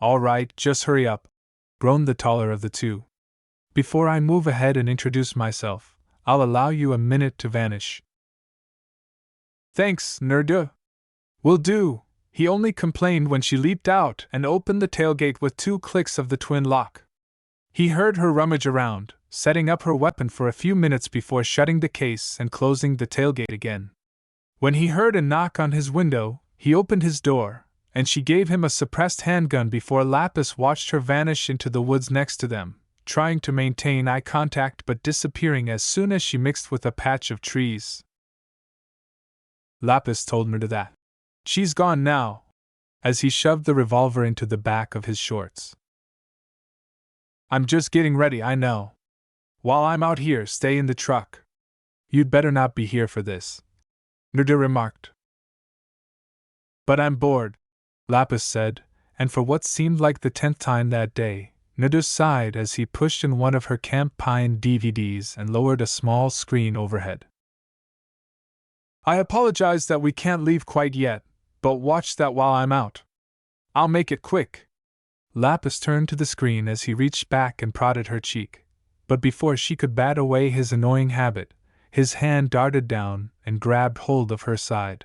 "All right, just hurry up," groaned the taller of the 2. "Before I move ahead and introduce myself, I'll allow you a minute to vanish." "Thanks, Naruto." "Will do," he only complained when she leaped out and opened the tailgate with 2 clicks of the twin lock. He heard her rummage around, setting up her weapon for a few minutes before shutting the case and closing the tailgate again. When he heard a knock on his window, he opened his door, and she gave him a suppressed handgun before Lapis watched her vanish into the woods next to them, trying to maintain eye contact but disappearing as soon as she mixed with a patch of trees. Lapis told Naruto that she's gone now, as he shoved the revolver into the back of his shorts. I'm just getting ready, I know. While I'm out here, stay in the truck. You'd better not be here for this, Naruto remarked. But I'm bored, Lapis said, and for what seemed like the 10th time that day, Naruto sighed as he pushed in one of her Camp Pine DVDs and lowered a small screen overhead. I apologize that we can't leave quite yet, but watch that while I'm out. I'll make it quick. Lapis turned to the screen as he reached back and prodded her cheek, but before she could bat away his annoying habit, his hand darted down and grabbed hold of her side.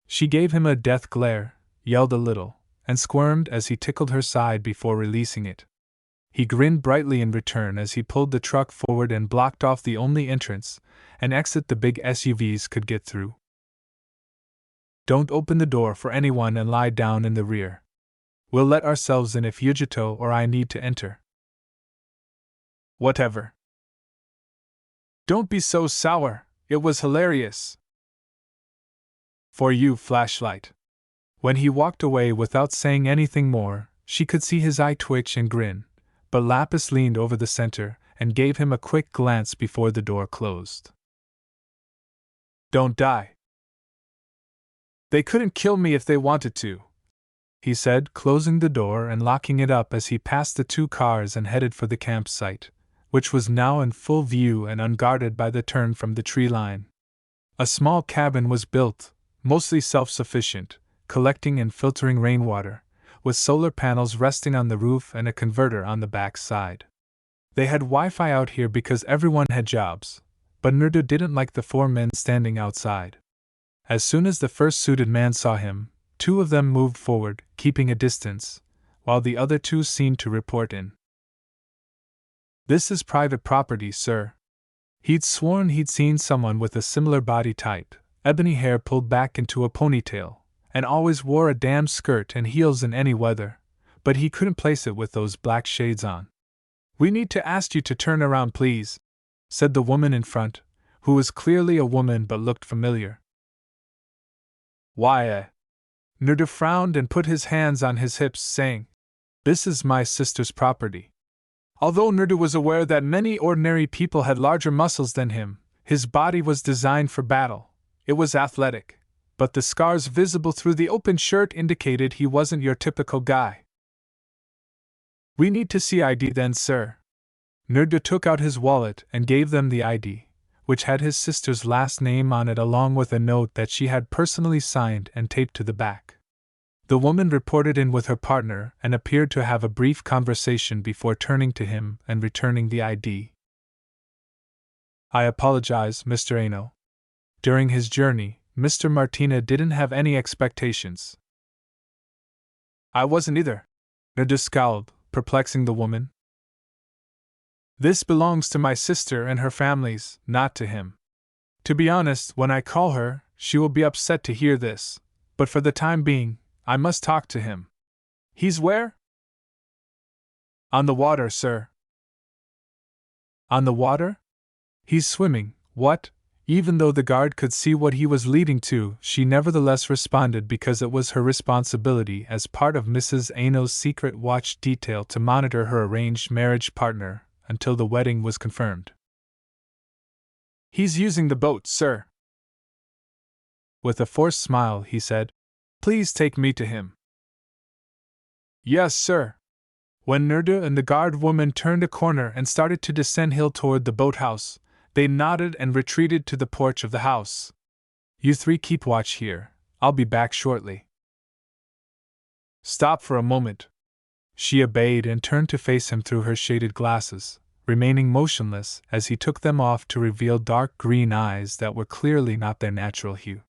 She gave him a death glare, yelled a little, and squirmed as he tickled her side before releasing it. He grinned brightly in return as he pulled the truck forward and blocked off the only entrance and exit the big SUVs could get through. Don't open the door for anyone and lie down in the rear. We'll let ourselves in if Yujito or I need to enter. Whatever. Don't be so sour, it was hilarious. For you, flashlight. When he walked away without saying anything more, she could see his eye twitch and grin, but Lapis leaned over the center and gave him a quick glance before the door closed. Don't die. They couldn't kill me if they wanted to, he said, closing the door and locking it up as he passed the 2 cars and headed for the campsite, which was now in full view and unguarded by the turn from the tree line. A small cabin was built, mostly self-sufficient, collecting and filtering rainwater, with solar panels resting on the roof and a converter on the back side. They had Wi-Fi out here because everyone had jobs, but Naruto didn't like the 4 men standing outside. As soon as the first suited man saw him, 2 of them moved forward, keeping a distance, while the other 2 seemed to report in. This is private property, sir. He'd sworn he'd seen someone with a similar body type, ebony hair pulled back into a ponytail, and always wore a damn skirt and heels in any weather, but he couldn't place it with those black shades on. We need to ask you to turn around, please, said the woman in front, who was clearly a woman but looked familiar. Why, Naruto frowned and put his hands on his hips, saying, This is my sister's property. Although Naruto was aware that many ordinary people had larger muscles than him, his body was designed for battle. It was athletic, but the scars visible through the open shirt indicated he wasn't your typical guy. We need to see ID then, sir. Naruto took out his wallet and gave them the ID, which had his sister's last name on it along with a note that she had personally signed and taped to the back. The woman reported in with her partner and appeared to have a brief conversation before turning to him and returning the ID. I apologize, Mr. Ano. During his journey, Mr. Martina didn't have any expectations. I wasn't either. Naruto scowled, perplexing the woman. This belongs to my sister and her families, not to him. To be honest, when I call her, she will be upset to hear this, but for the time being, I must talk to him. He's where? On the water, sir. On the water? He's swimming, what? Even though the guard could see what he was leading to, she nevertheless responded because it was her responsibility as part of Mrs. Ano's secret watch detail to monitor her arranged marriage partner until the wedding was confirmed. He's using the boat, sir. With a forced smile, he said, Please take me to him. Yes, sir. When Naruto and the guard woman turned a corner and started to descend hill toward the boathouse, they nodded and retreated to the porch of the house. You 3 keep watch here. I'll be back shortly. Stop for a moment. She obeyed and turned to face him through her shaded glasses, remaining motionless as he took them off to reveal dark green eyes that were clearly not their natural hue.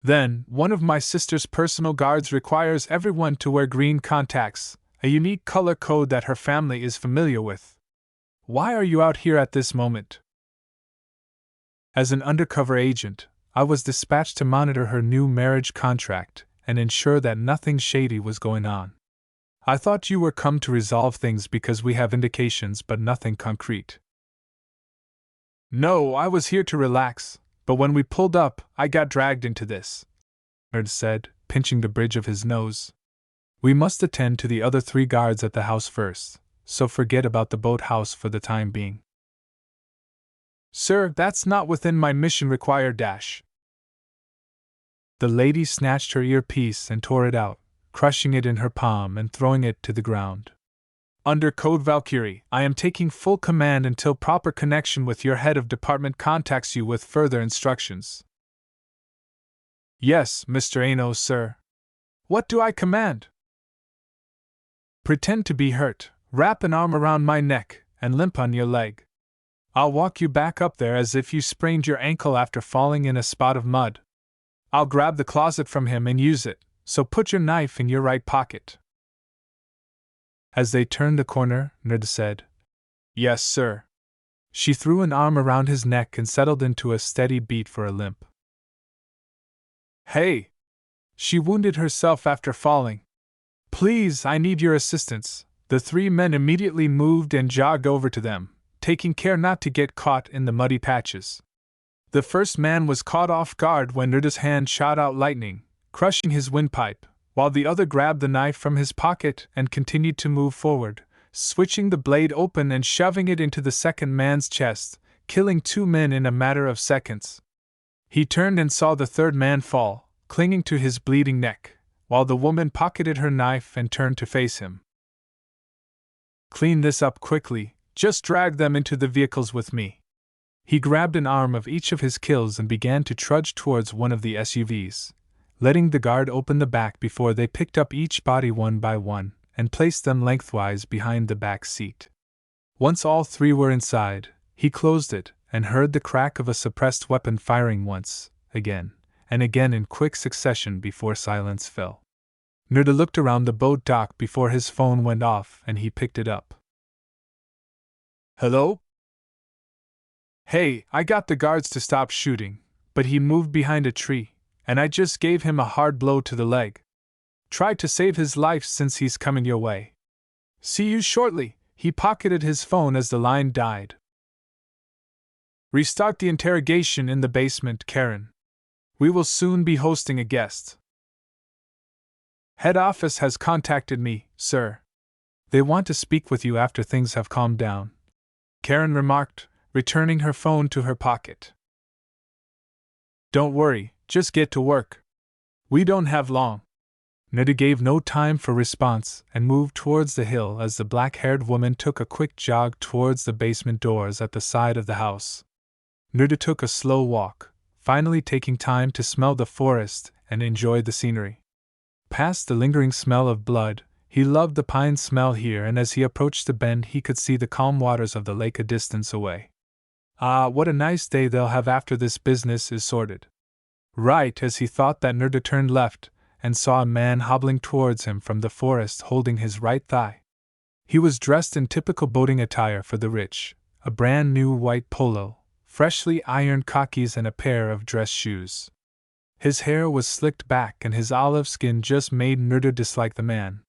Then, one of my sister's personal guards requires everyone to wear green contacts, a unique color code that her family is familiar with. Why are you out here at this moment? As an undercover agent, I was dispatched to monitor her new marriage contract and ensure that nothing shady was going on. I thought you were come to resolve things because we have indications but nothing concrete. No, I was here to relax, but when we pulled up, I got dragged into this, Nerd said, pinching the bridge of his nose. We must attend to the other 3 guards at the house first, so forget about the boathouse for the time being. Sir, that's not within my mission required dash. The lady snatched her earpiece and tore it out, crushing it in her palm and throwing it to the ground. Under Code Valkyrie, I am taking full command until proper connection with your head of department contacts you with further instructions. Yes, Mr. Ano, sir. What do I command? Pretend to be hurt, wrap an arm around my neck, and limp on your leg. I'll walk you back up there as if you sprained your ankle after falling in a spot of mud. I'll grab the closet from him and use it, so put your knife in your right pocket. As they turned the corner, Nerd said, Yes, sir. She threw an arm around his neck and settled into a steady beat for a limp. Hey! She wounded herself after falling. Please, I need your assistance. The 3 men immediately moved and jogged over to them, taking care not to get caught in the muddy patches. The first man was caught off guard when Nerd's hand shot out lightning, crushing his windpipe, while the other grabbed the knife from his pocket and continued to move forward, switching the blade open and shoving it into the second man's chest, killing 2 men in a matter of seconds. He turned and saw the third man fall, clinging to his bleeding neck, while the woman pocketed her knife and turned to face him. Clean this up quickly, just drag them into the vehicles with me. He grabbed an arm of each of his kills and began to trudge towards one of the SUVs, letting the guard open the back before they picked up each body one by one and placed them lengthwise behind the back seat. Once all 3 were inside, he closed it and heard the crack of a suppressed weapon firing once, again, and again in quick succession before silence fell. Nerda looked around the boat dock before his phone went off and he picked it up. Hello? Hey, I got the guards to stop shooting, but he moved behind a tree, and I just gave him a hard blow to the leg. Try to save his life since he's coming your way. See you shortly. He pocketed his phone as the line died. Restart the interrogation in the basement, Karen. We will soon be hosting a guest. Head office has contacted me, sir. They want to speak with you after things have calmed down, Karen remarked, returning her phone to her pocket. Don't worry, just get to work. We don't have long. Nida gave no time for response and moved towards the hill as the black-haired woman took a quick jog towards the basement doors at the side of the house. Nida took a slow walk, finally taking time to smell the forest and enjoy the scenery. Past the lingering smell of blood, he loved the pine smell here, and as he approached the bend he could see the calm waters of the lake a distance away. Ah, what a nice day they'll have after this business is sorted. Right as he thought that, Nida turned left and saw a man hobbling towards him from the forest holding his right thigh. He was dressed in typical boating attire for the rich, a brand new white polo, freshly ironed khakis and a pair of dress shoes. His hair was slicked back and his olive skin just made Nida dislike the man.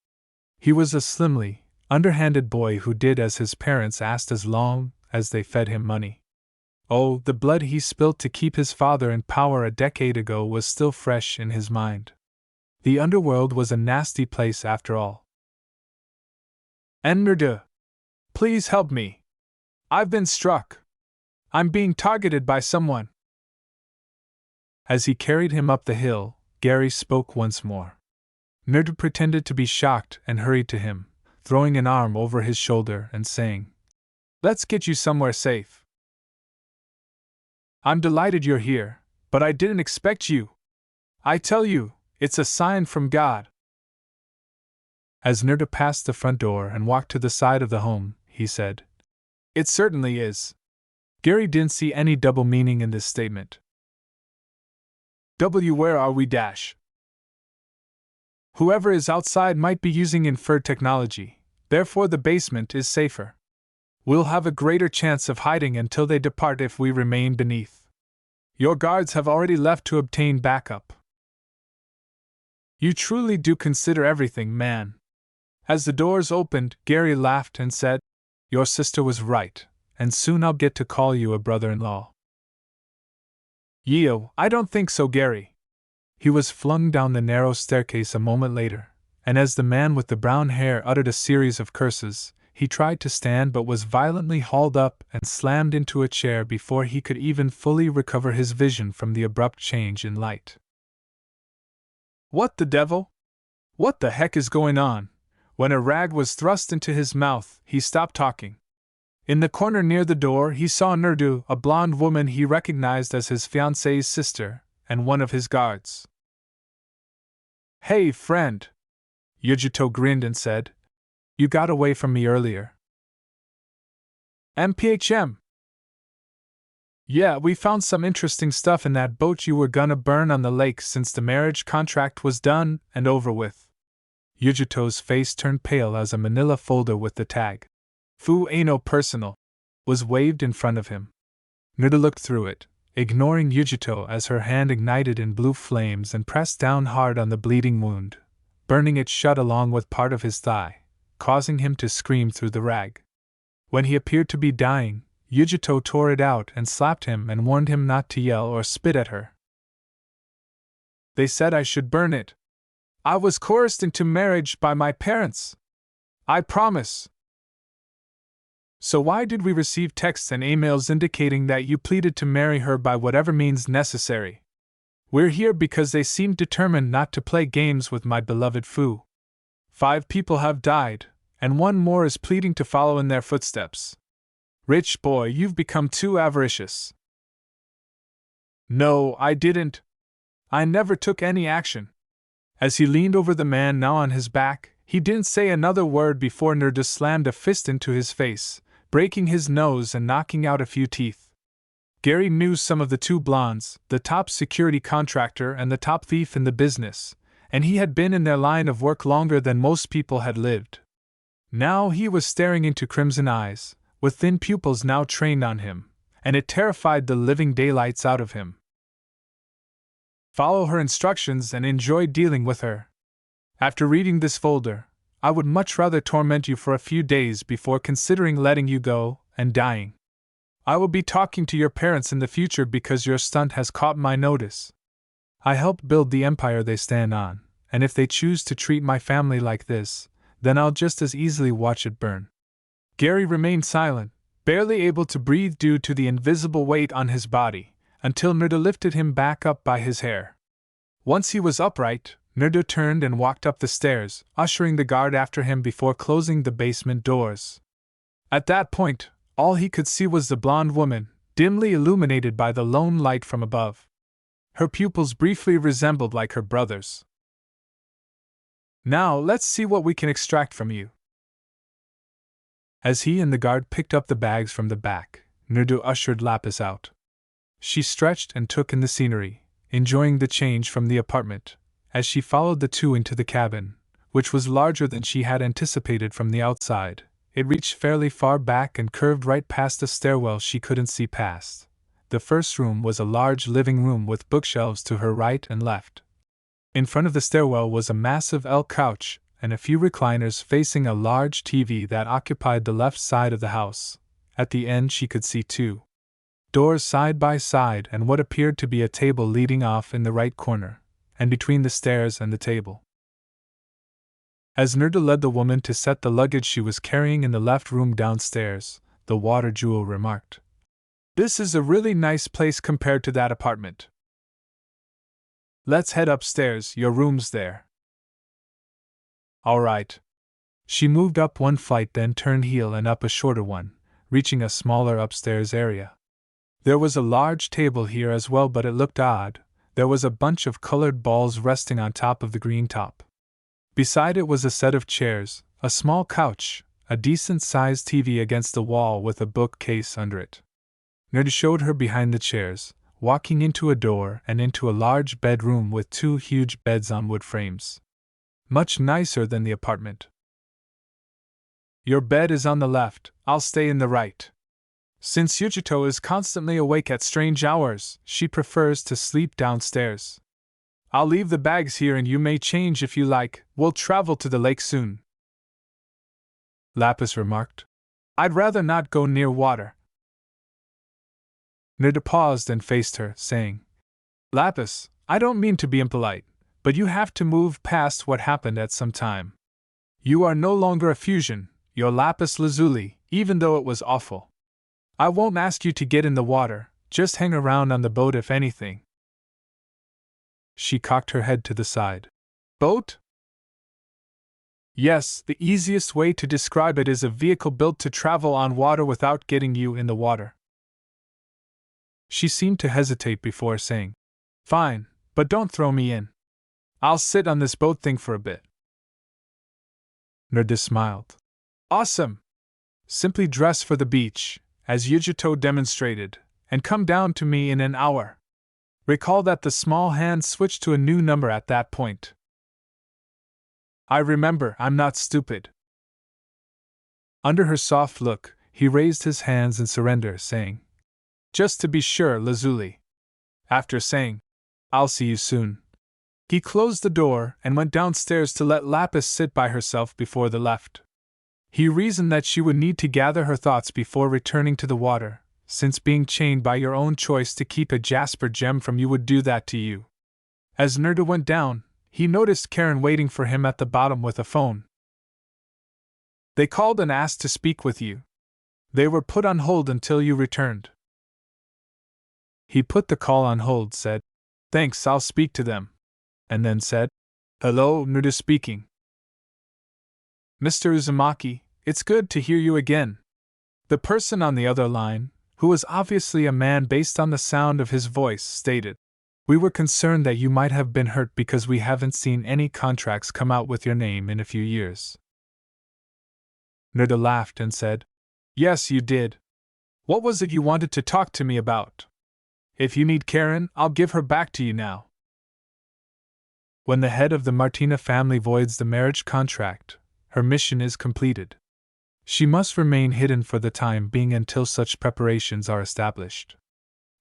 He was a slimly, underhanded boy who did as his parents asked as long as they fed him money. Oh, the blood he spilt to keep his father in power a decade ago was still fresh in his mind. The underworld was a nasty place after all. Nida, please help me. I've been struck. I'm being targeted by someone. As he carried him up the hill, Gary spoke once more. Nida pretended to be shocked and hurried to him, throwing an arm over his shoulder and saying, "Let's get you somewhere safe." "I'm delighted you're here, but I didn't expect you. I tell you, it's a sign from God." As Nida passed the front door and walked to the side of the home, he said, "It certainly is." Gary didn't see any double meaning in this statement. Where are we dash? Whoever is outside might be using inferred technology, therefore the basement is safer. We'll have a greater chance of hiding until they depart if we remain beneath. Your guards have already left to obtain backup. You truly do consider everything, man. As the doors opened, Gary laughed and said, Your sister was right, and soon I'll get to call you a brother-in-law. Yo, I don't think so, Gary. He was flung down the narrow staircase a moment later, and as the man with the brown hair uttered a series of curses, he tried to stand but was violently hauled up and slammed into a chair before he could even fully recover his vision from the abrupt change in light. What the devil? What the heck is going on? When a rag was thrust into his mouth, he stopped talking. In the corner near the door, he saw Naruto, a blonde woman he recognized as his fiancée's sister, and one of his guards. Hey, friend! Yujito grinned and said, You got away from me earlier. MPHM! Yeah, we found some interesting stuff in that boat you were gonna burn on the lake since the marriage contract was done and over with. Yujito's face turned pale as a manila folder with the tag, Fu Ano Personal, was waved in front of him. Naruto looked through it, ignoring Yujito as her hand ignited in blue flames and pressed down hard on the bleeding wound, burning it shut along with part of his thigh, causing him to scream through the rag. When he appeared to be dying, Yujito tore it out and slapped him and warned him not to yell or spit at her. They said I should burn it. I was coerced into marriage by my parents. I promise. So why did we receive texts and emails indicating that you pleaded to marry her by whatever means necessary? We're here because they seemed determined not to play games with my beloved Fu. 5 people have died, and 1 more is pleading to follow in their footsteps. Rich boy, you've become too avaricious. No, I didn't. I never took any action. As he leaned over the man now on his back, he didn't say another word before Naruto slammed a fist into his face, breaking his nose and knocking out a few teeth. Gary knew some of the 2 blondes, the top security contractor and the top thief in the business, and he had been in their line of work longer than most people had lived. Now he was staring into crimson eyes, with thin pupils now trained on him, and it terrified the living daylights out of him. Follow her instructions and enjoy dealing with her. After reading this folder, I would much rather torment you for a few days before considering letting you go and dying. I will be talking to your parents in the future because your stunt has caught my notice. I helped build the empire they stand on, and if they choose to treat my family like this, then I'll just as easily watch it burn. Gary remained silent, barely able to breathe due to the invisible weight on his body, until Naruto lifted him back up by his hair. Once he was upright, Naruto turned and walked up the stairs, ushering the guard after him before closing the basement doors. At that point, all he could see was the blonde woman, dimly illuminated by the lone light from above. Her pupils briefly resembled like her brother's. Now let's see what we can extract from you. As he and the guard picked up the bags from the back, Naruto ushered Lapis out. She stretched and took in the scenery, enjoying the change from the apartment, as she followed the 2 into the cabin, which was larger than she had anticipated from the outside. It reached fairly far back and curved right past a stairwell she couldn't see past. The first room was a large living room with bookshelves to her right and left. In front of the stairwell was a massive L couch and a few recliners facing a large TV that occupied the left side of the house. At the end she could see 2 doors side by side and what appeared to be a table leading off in the right corner, and between the stairs and the table. As Naruto led the woman to set the luggage she was carrying in the left room downstairs, the water jewel remarked, "This is a really nice place compared to that apartment. Let's head upstairs, your room's there." Alright. She moved up 1 flight, then turned heel and up a shorter one, reaching a smaller upstairs area. There was a large table here as well, but it looked odd. There was a bunch of colored balls resting on top of the green top. Beside it was a set of chairs, a small couch, a decent-sized TV against the wall with a bookcase under it. Naruto showed her behind the chairs, walking into a door and into a large bedroom with 2 huge beds on wood frames. Much nicer than the apartment. Your bed is on the left, I'll stay in the right. Since Yujito is constantly awake at strange hours, she prefers to sleep downstairs. I'll leave the bags here and you may change if you like. We'll travel to the lake soon. Lapis remarked. I'd rather not go near water. Nida paused and faced her, saying, Lapis, I don't mean to be impolite, but you have to move past what happened at some time. You are no longer a fusion, you're lapis lazuli, even though it was awful. I won't ask you to get in the water, just hang around on the boat if anything. She cocked her head to the side. Boat? Yes, the easiest way to describe it is a vehicle built to travel on water without getting you in the water. She seemed to hesitate before saying, Fine, but don't throw me in. I'll sit on this boat thing for a bit. Nerda smiled. Awesome! Simply dress for the beach, as Yujito demonstrated, and come down to me in an hour. Recall that the small hand switched to a new number at that point. I remember, I'm not stupid. Under her soft look, he raised his hands in surrender, saying, Just to be sure, Lazuli. After saying, I'll see you soon, he closed the door and went downstairs to let Lapis sit by herself before they left. He reasoned that she would need to gather her thoughts before returning to the water, since being chained by your own choice to keep a jasper gem from you would do that to you. As Nerda went down, he noticed Karen waiting for him at the bottom with a phone. They called and asked to speak with you. They were put on hold until you returned. He put the call on hold, said, Thanks, I'll speak to them, and then said, Hello, Nerda speaking. Mr. Uzumaki, it's good to hear you again. The person on the other line, who was obviously a man based on the sound of his voice, stated, We were concerned that you might have been hurt because we haven't seen any contracts come out with your name in a few years. Nerda laughed and said, Yes, you did. What was it you wanted to talk to me about? If you need Karen, I'll give her back to you now. When the head of the Martina family voids the marriage contract, her mission is completed. She must remain hidden for the time being until such preparations are established.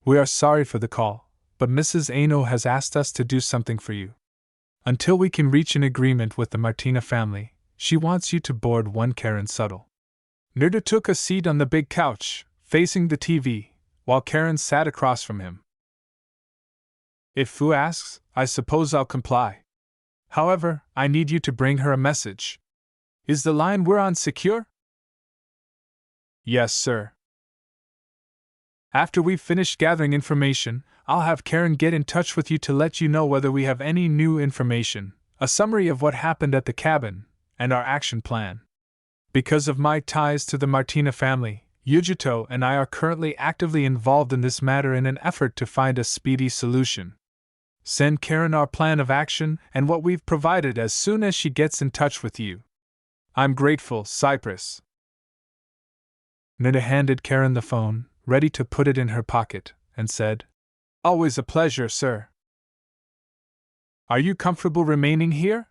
We are sorry for the call, but Mrs. Aino has asked us to do something for you. Until we can reach an agreement with the Martina family, she wants you to board one Karen Subtle. Nerda took a seat on the big couch, facing the TV, while Karen sat across from him. If Fu asks, I suppose I'll comply. However, I need you to bring her a message. Is the line we're on secure? Yes, sir. After we've finished gathering information, I'll have Karen get in touch with you to let you know whether we have any new information, a summary of what happened at the cabin, and our action plan. Because of my ties to the Martina family, Yujito and I are currently actively involved in this matter in an effort to find a speedy solution. Send Karen our plan of action and what we've provided as soon as she gets in touch with you. I'm grateful, Cypress. Nida handed Karen the phone, ready to put it in her pocket, and said, Always a pleasure, sir. Are you comfortable remaining here?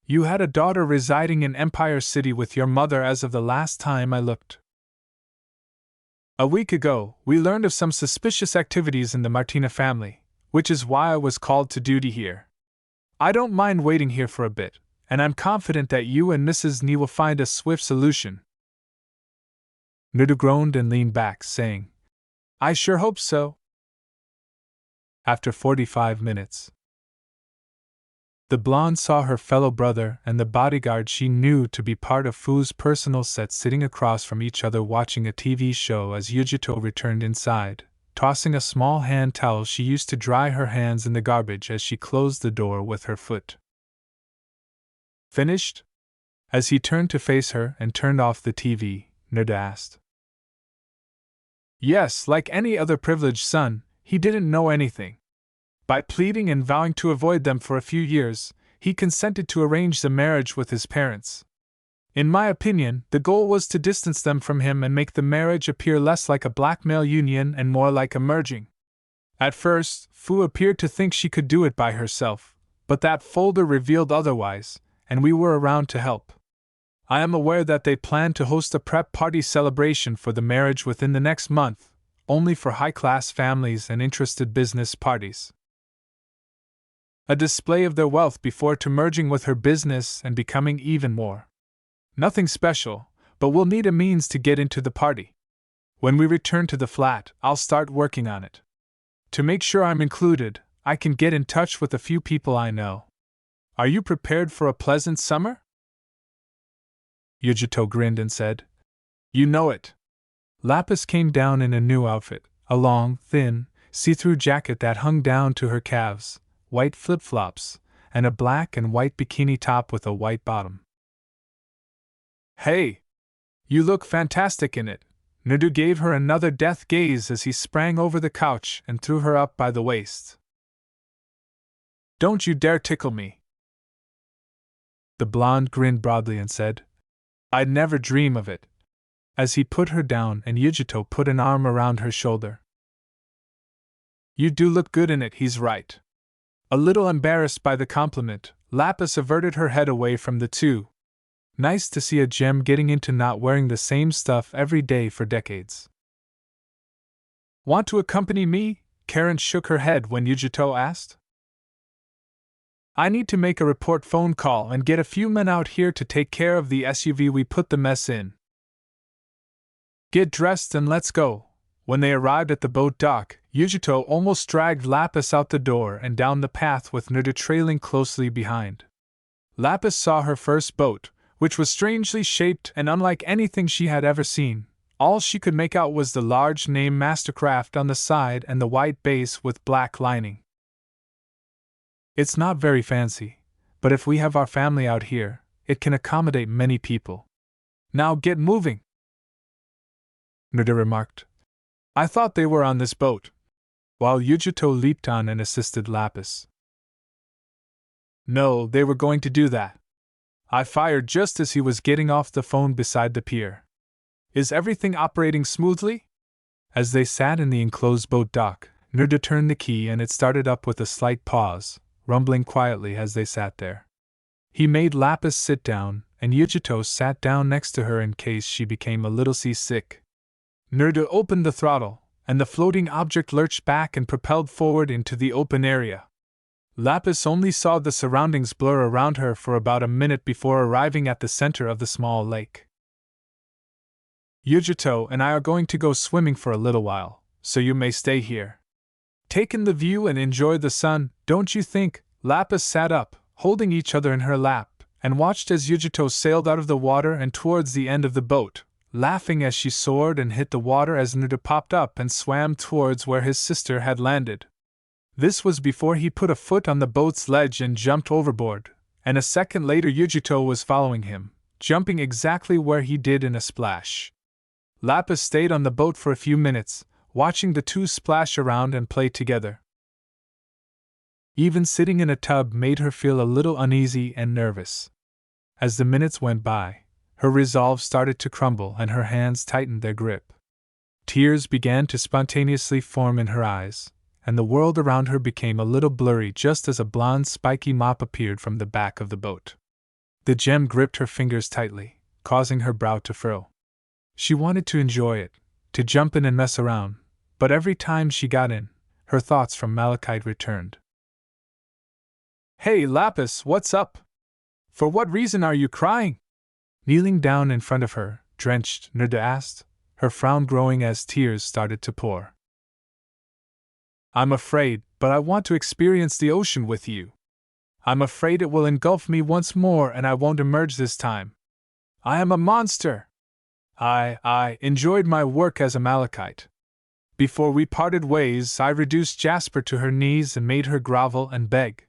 You had a daughter residing in Empire City with your mother as of the last time I looked. A week ago, we learned of some suspicious activities in the Martina family, which is why I was called to duty here. I don't mind waiting here for a bit, and I'm confident that you and Mrs. Ni will find a swift solution. Nerda groaned and leaned back, saying, I sure hope so. After 45 minutes, the blonde saw her fellow brother and the bodyguard she knew to be part of Fu's personal set sitting across from each other watching a TV show as Yujito returned inside, tossing a small hand towel she used to dry her hands in the garbage as she closed the door with her foot. Finished? As he turned to face her and turned off the TV, Nerda asked. Yes, like any other privileged son, he didn't know anything. By pleading and vowing to avoid them for a few years, he consented to arrange the marriage with his parents. In my opinion, the goal was to distance them from him and make the marriage appear less like a blackmail union and more like a merging. At first, Fu appeared to think she could do it by herself, but that folder revealed otherwise, and we were around to help. I am aware that they plan to host a prep party celebration for the marriage within the next month, only for high-class families and interested business parties. A display of their wealth before to merging with her business and becoming even more. Nothing special, but we'll need a means to get into the party. When we return to the flat, I'll start working on it. To make sure I'm included, I can get in touch with a few people I know. Are you prepared for a pleasant summer? Yujito grinned and said, You know it. Lapis came down in a new outfit, a long, thin, see-through jacket that hung down to her calves, white flip-flops, and a black and white bikini top with a white bottom. Hey! You look fantastic in it. Naruto gave her another death gaze as he sprang over the couch and threw her up by the waist. Don't you dare tickle me. The blonde grinned broadly and said, I'd never dream of it, as he put her down and Yujito put an arm around her shoulder. You do look good in it, he's right. A little embarrassed by the compliment, Lapis averted her head away from the two. Nice to see a gem getting into not wearing the same stuff every day for decades. Want to accompany me? Karen shook her head when Yujito asked. I need to make a report phone call and get a few men out here to take care of the SUV we put the mess in. Get dressed and let's go. When they arrived at the boat dock, Yujito almost dragged Lapis out the door and down the path with Naruto trailing closely behind. Lapis saw her first boat, which was strangely shaped and unlike anything she had ever seen. All she could make out was the large name Mastercraft on the side and the white base with black lining. It's not very fancy, but if we have our family out here, it can accommodate many people. Now get moving, Naruto remarked. I thought they were on this boat, while Yujito leaped on and assisted Lapis. No, they were going to do that. I fired just as he was getting off the phone beside the pier. Is everything operating smoothly? As they sat in the enclosed boat dock, Naruto turned the key and it started up with a slight pause, rumbling quietly as they sat there. He made Lapis sit down, and Yujito sat down next to her in case she became a little seasick. Naruto opened the throttle, and the floating object lurched back and propelled forward into the open area. Lapis only saw the surroundings blur around her for about a minute before arriving at the center of the small lake. Yujito and I are going to go swimming for a little while, so you may stay here. Take in the view and enjoy the sun, don't you think? Lapis sat up, holding each other in her lap, and watched as Yujito sailed out of the water and towards the end of the boat, laughing as she soared and hit the water as Naruto popped up and swam towards where his sister had landed. This was before he put a foot on the boat's ledge and jumped overboard, and a second later Yujito was following him, jumping exactly where he did in a splash. Lapis stayed on the boat for a few minutes, watching the two splash around and play together. Even sitting in a tub made her feel a little uneasy and nervous. As the minutes went by, her resolve started to crumble and her hands tightened their grip. Tears began to spontaneously form in her eyes, and the world around her became a little blurry just as a blonde spiky mop appeared from the back of the boat. The gem gripped her fingers tightly, causing her brow to furrow. She wanted to enjoy it, to jump in and mess around, but every time she got in, her thoughts from Malachite returned. Hey, Lapis, what's up? For what reason are you crying? Kneeling down in front of her, drenched, Naruto asked, her frown growing as tears started to pour. I'm afraid, but I want to experience the ocean with you. I'm afraid it will engulf me once more and I won't emerge this time. I am a monster. I enjoyed my work as a Malachite. Before we parted ways, I reduced Jasper to her knees and made her grovel and beg.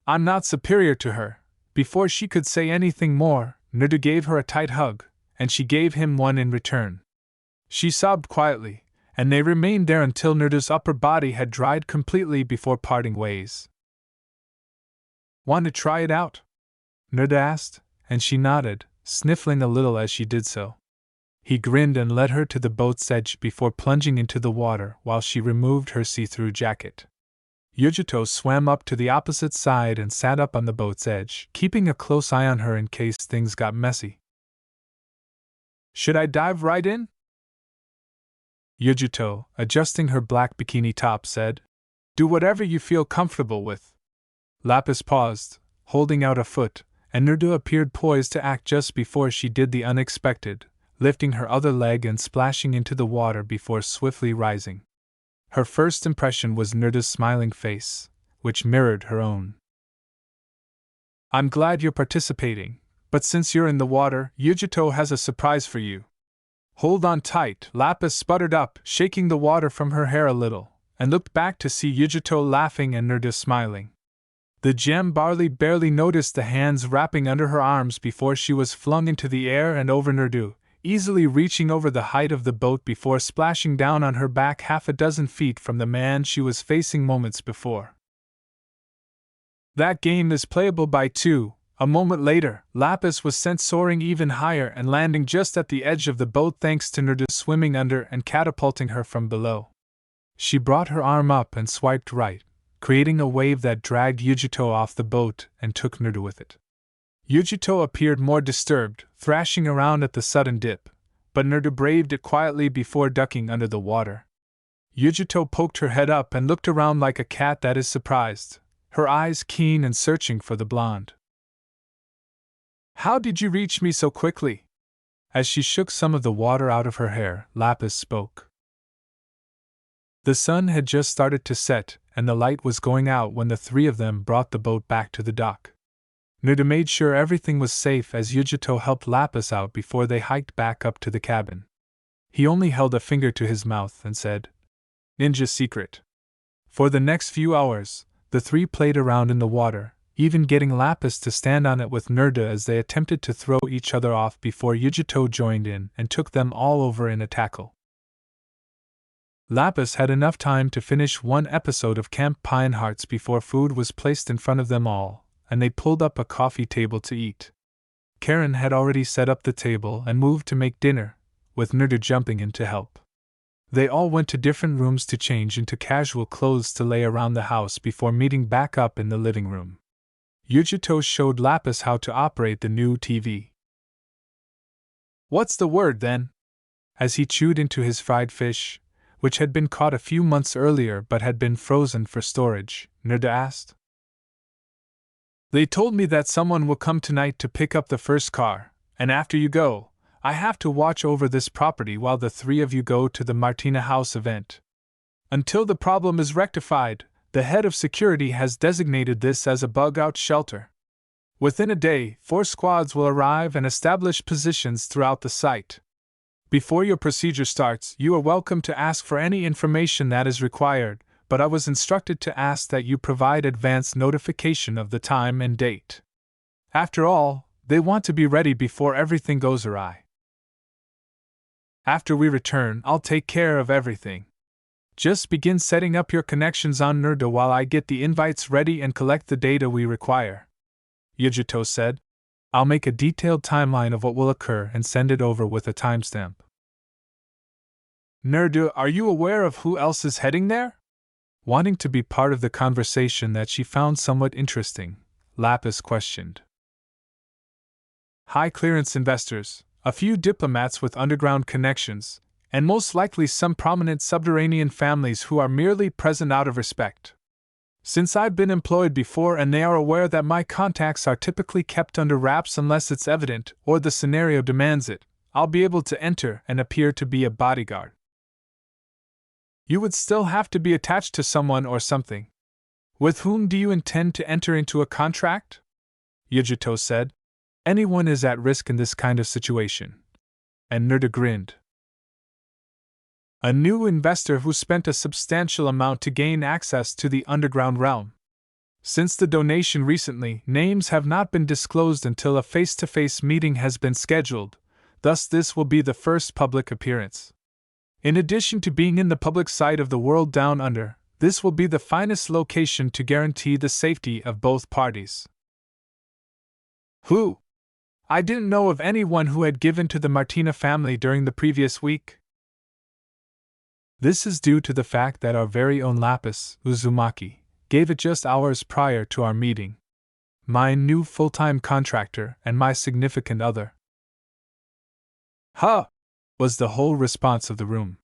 I'm not superior to her. Before she could say anything more, Naruto gave her a tight hug, and she gave him one in return. She sobbed quietly, and they remained there until Naruto's upper body had dried completely before parting ways. Want to try it out? Naruto asked, and she nodded, sniffling a little as she did so. He grinned and led her to the boat's edge before plunging into the water while she removed her see-through jacket. Yujito swam up to the opposite side and sat up on the boat's edge, keeping a close eye on her in case things got messy. Should I dive right in? Yujuto, adjusting her black bikini top, said. Do whatever you feel comfortable with. Lapis paused, holding out a foot, and Nerdu appeared poised to act just before she did the unexpected, lifting her other leg and splashing into the water before swiftly rising. Her first impression was Nerdu's smiling face, which mirrored her own. I'm glad you're participating, but since you're in the water, Yujuto has a surprise for you. Hold on tight, Lapis sputtered up, shaking the water from her hair a little, and looked back to see Yujuto laughing and Nerdu smiling. The gem barely noticed the hands wrapping under her arms before she was flung into the air and over Nerdu, easily reaching over the height of the boat before splashing down on her back half a dozen feet from the man she was facing moments before. That game is playable by two. A moment later, Lapis was sent soaring even higher and landing just at the edge of the boat thanks to Nerdu swimming under and catapulting her from below. She brought her arm up and swiped right, creating a wave that dragged Yujuto off the boat and took Nerdu with it. Yujuto appeared more disturbed, thrashing around at the sudden dip, but Nerdu braved it quietly before ducking under the water. Yujuto poked her head up and looked around like a cat that is surprised, her eyes keen and searching for the blonde. How did you reach me so quickly? As she shook some of the water out of her hair, Lapis spoke. The sun had just started to set, and the light was going out when the three of them brought the boat back to the dock. Nerdu made sure everything was safe as Yujuto helped Lapis out before they hiked back up to the cabin. He only held a finger to his mouth and said, Ninja secret. For the next few hours, the three played around in the water, even getting Lapis to stand on it with Nerdu as they attempted to throw each other off before Yujuto joined in and took them all over in a tackle. Lapis had enough time to finish one episode of Camp Pine Hearts before food was placed in front of them all, and they pulled up a coffee table to eat. Karen had already set up the table and moved to make dinner, with Nerdu jumping in to help. They all went to different rooms to change into casual clothes to lay around the house before meeting back up in the living room. Yujuto showed Lapis how to operate the new TV. What's the word then? As he chewed into his fried fish, which had been caught a few months earlier but had been frozen for storage, Nerdu asked. They told me that someone will come tonight to pick up the first car, and after you go, I have to watch over this property while the three of you go to the Martina House event. Until the problem is rectified, the head of security has designated this as a bug-out shelter. Within a day, 4 squads will arrive and establish positions throughout the site. Before your procedure starts, you are welcome to ask for any information that is required, but I was instructed to ask that you provide advance notification of the time and date. After all, they want to be ready before everything goes awry. After we return, I'll take care of everything. Just begin setting up your connections on Nerdu while I get the invites ready and collect the data we require. Yujuto said. I'll make a detailed timeline of what will occur and send it over with a timestamp. Nerdu, are you aware of who else is heading there? Wanting to be part of the conversation that she found somewhat interesting, Lapis questioned. High-clearance investors, a few diplomats with underground connections, and most likely some prominent subterranean families who are merely present out of respect. Since I've been employed before and they are aware that my contacts are typically kept under wraps unless it's evident or the scenario demands it, I'll be able to enter and appear to be a bodyguard. You would still have to be attached to someone or something. With whom do you intend to enter into a contract? Yujuto said. Anyone is at risk in this kind of situation. And Nerdu grinned. A new investor who spent a substantial amount to gain access to the underground realm. Since the donation recently, names have not been disclosed until a face-to-face meeting has been scheduled, thus this will be the first public appearance. In addition to being in the public sight of the world down under, this will be the finest location to guarantee the safety of both parties. Who? I didn't know of anyone who had given to the Martina family during the previous week. This is due to the fact that our very own Lapis, Uzumaki, gave it just hours prior to our meeting. My new full-time contractor and my significant other. Huh! Was the whole response of the room.